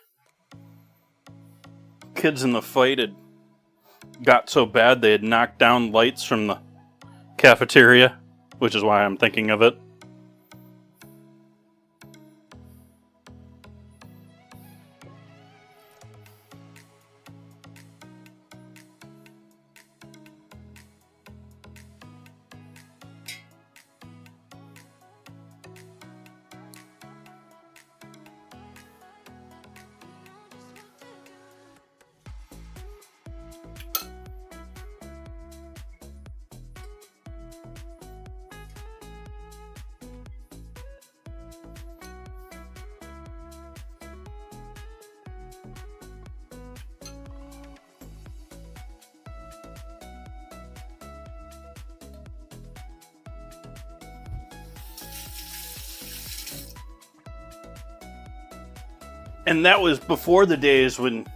Kids in the fight had got so bad they had knocked down lights from the cafeteria, which is why I'm thinking of it. And that was before the days when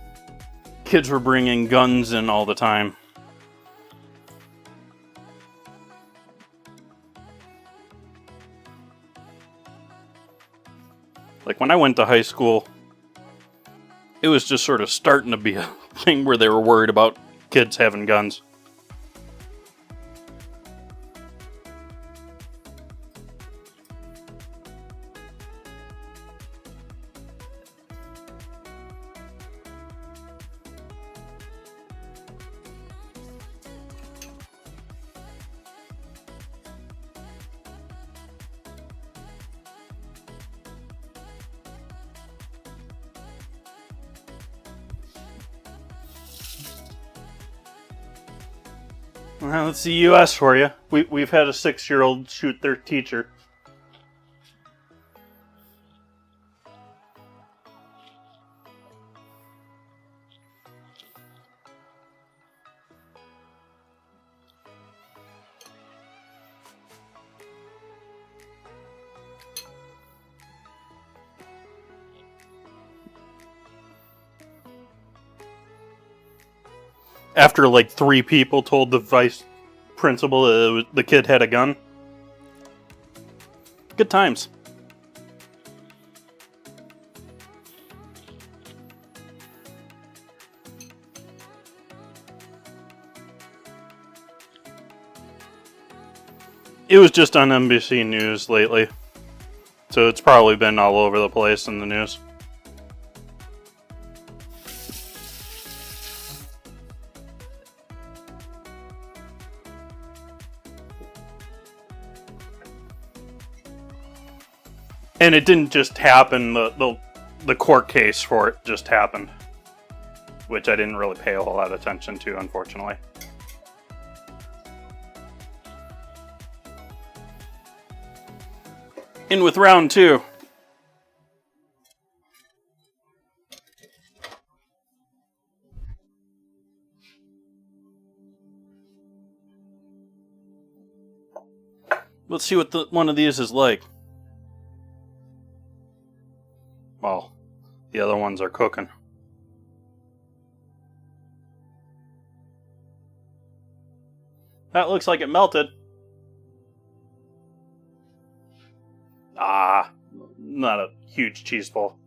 kids were bringing guns in all the time. Like when I went to high school, it was just sort of starting to be a thing where they were worried about kids having guns. Well, that's the U.S. for you. We've had a 6-year-old shoot their teacher. After like 3 people told the vice principal the kid had a gun. Good times. It was just on NBC News lately, so it's probably been all over the place in the news. And it didn't just happen, the court case for it just happened, which I didn't really pay a whole lot of attention to, unfortunately. In with round 2. Let's see what one of these is like. Well, the other ones are cooking. That looks like it melted. Ah, not a huge cheese ball.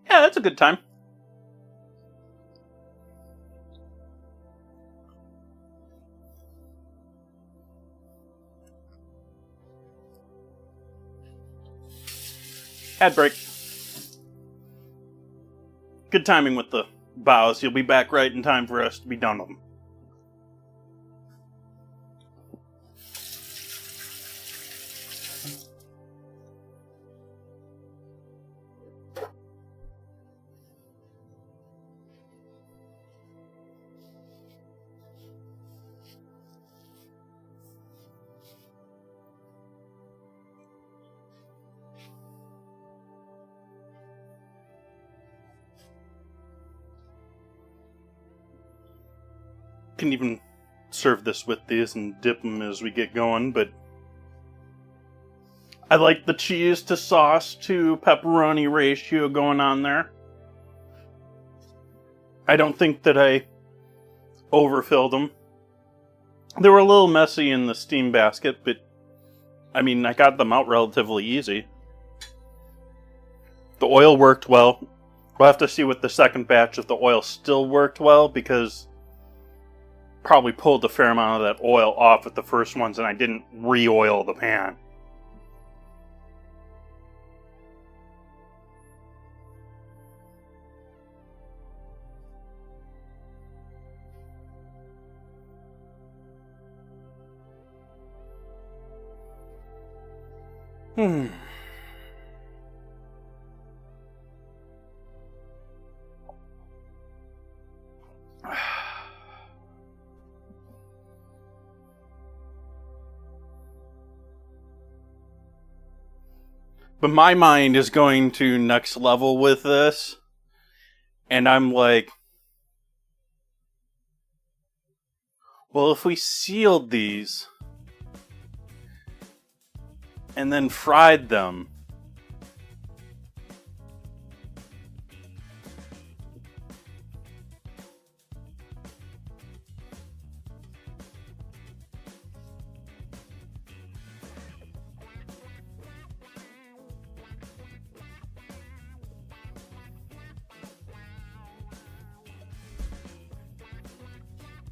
Yeah, that's a good time. Ad break. Good timing with the bows. You'll be back right in time for us to be done with them. Can even serve this with these and dip them as we get going, but I like the cheese to sauce to pepperoni ratio going on there. I don't think that I overfilled them. They were a little messy in the steam basket, but I mean, I got them out relatively easy. The oil worked well. We'll have to see with the second batch if the oil still worked well, because probably pulled a fair amount of that oil off with the first ones and I didn't re-oil the pan. But my mind is going to next level with this. And I'm like, well, if we sealed these, and then fried them.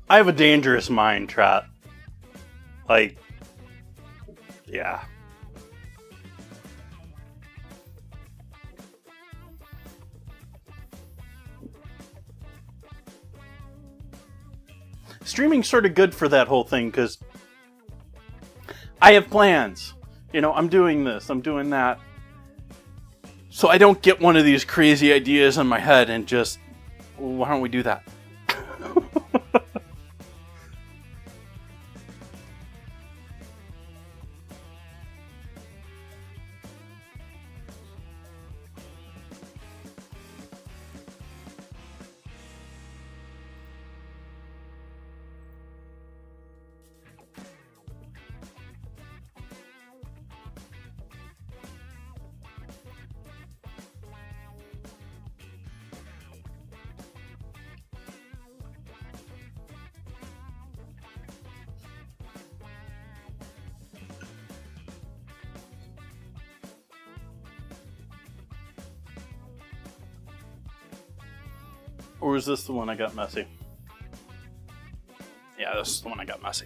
I have a dangerous mind, Trot. Like, yeah. Streaming's sort of good for that whole thing, because I have plans. You know, I'm doing this, I'm doing that. So I don't get one of these crazy ideas in my head and just, why don't we do that? Or is this the one I got messy? Yeah, this is the one I got messy.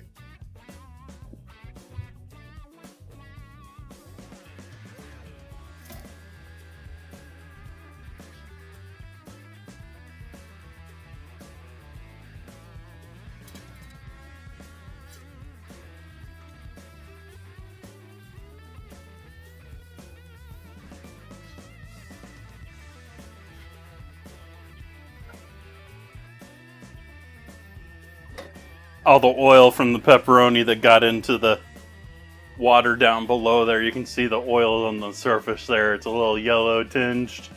All the oil from the pepperoni that got into the water down below there. You can see the oil on the surface there. It's a little yellow tinged,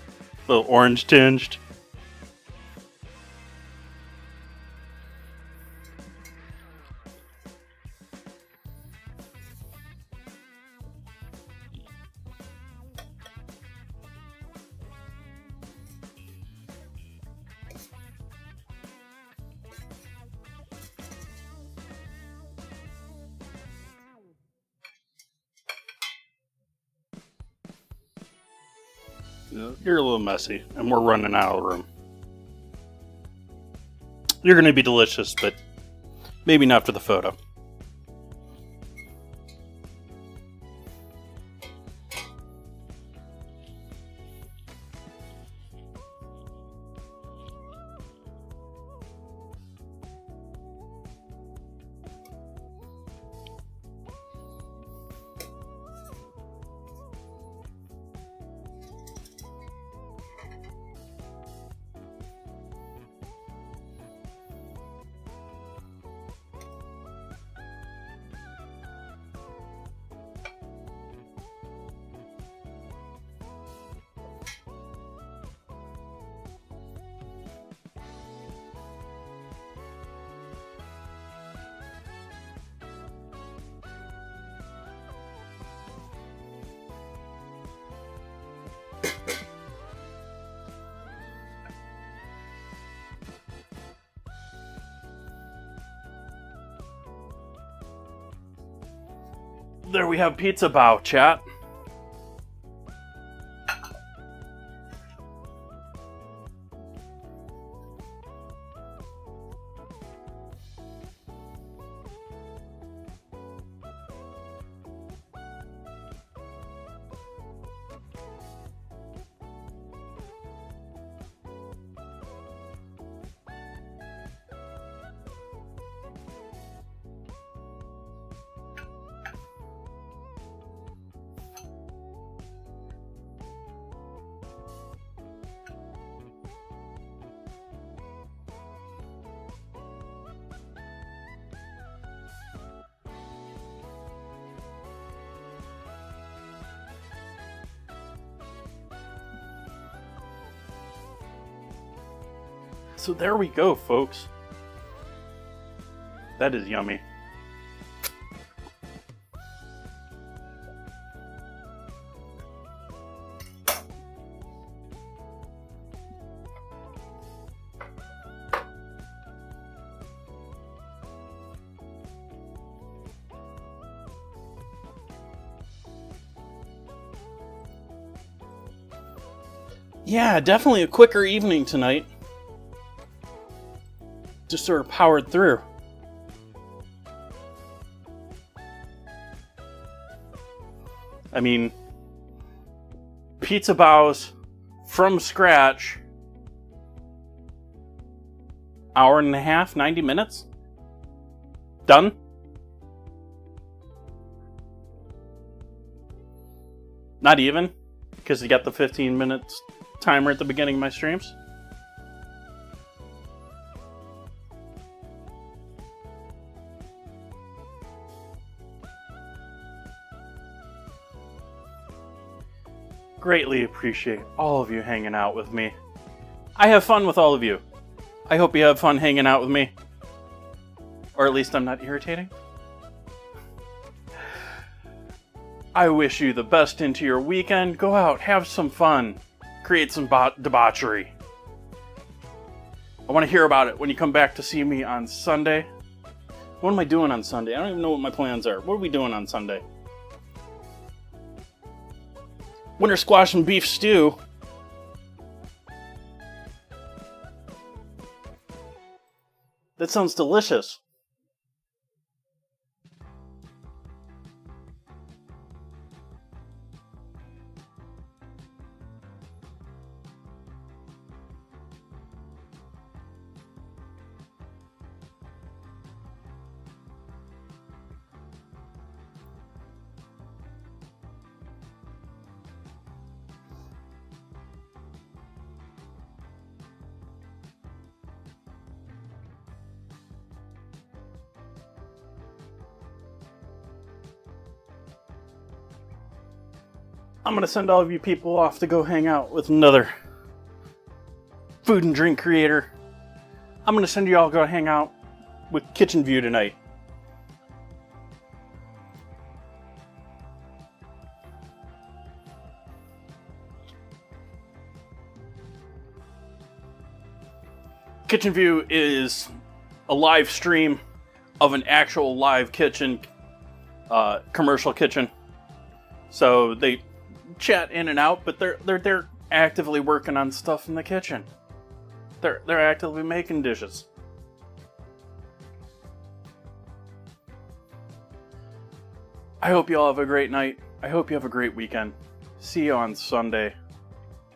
a little orange tinged. You're a little messy, and we're running out of room. You're going to be delicious, but maybe not for the photo. There we have pizza bow, chat. So there we go, folks. That is yummy. Yeah, definitely a quicker evening tonight. Just sort of powered through. I mean, pizza bows from scratch, hour and a half, 90 minutes? Done? Not even? Because you got the 15 minutes timer at the beginning of my streams? Greatly appreciate all of you hanging out with me. I have fun with all of you. I hope you have fun hanging out with me. Or at least I'm not irritating. I wish you the best into your weekend. Go out, have some fun. Create some debauchery. I want to hear about it when you come back to see me on Sunday. What am I doing on Sunday? I don't even know what my plans are. What are we doing on Sunday? Winter squash and beef stew. That sounds delicious. I'm going to send all of you people off to go hang out with another food and drink creator. I'm going to send you all go hang out with Kitchen View tonight. Kitchen View is a live stream of an actual live kitchen, commercial kitchen. So they chat in and out, but they're actively working on stuff in the kitchen. They're actively making dishes. I hope you all have a great night. I hope you have a great weekend. See you on Sunday.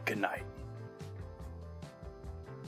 Good night.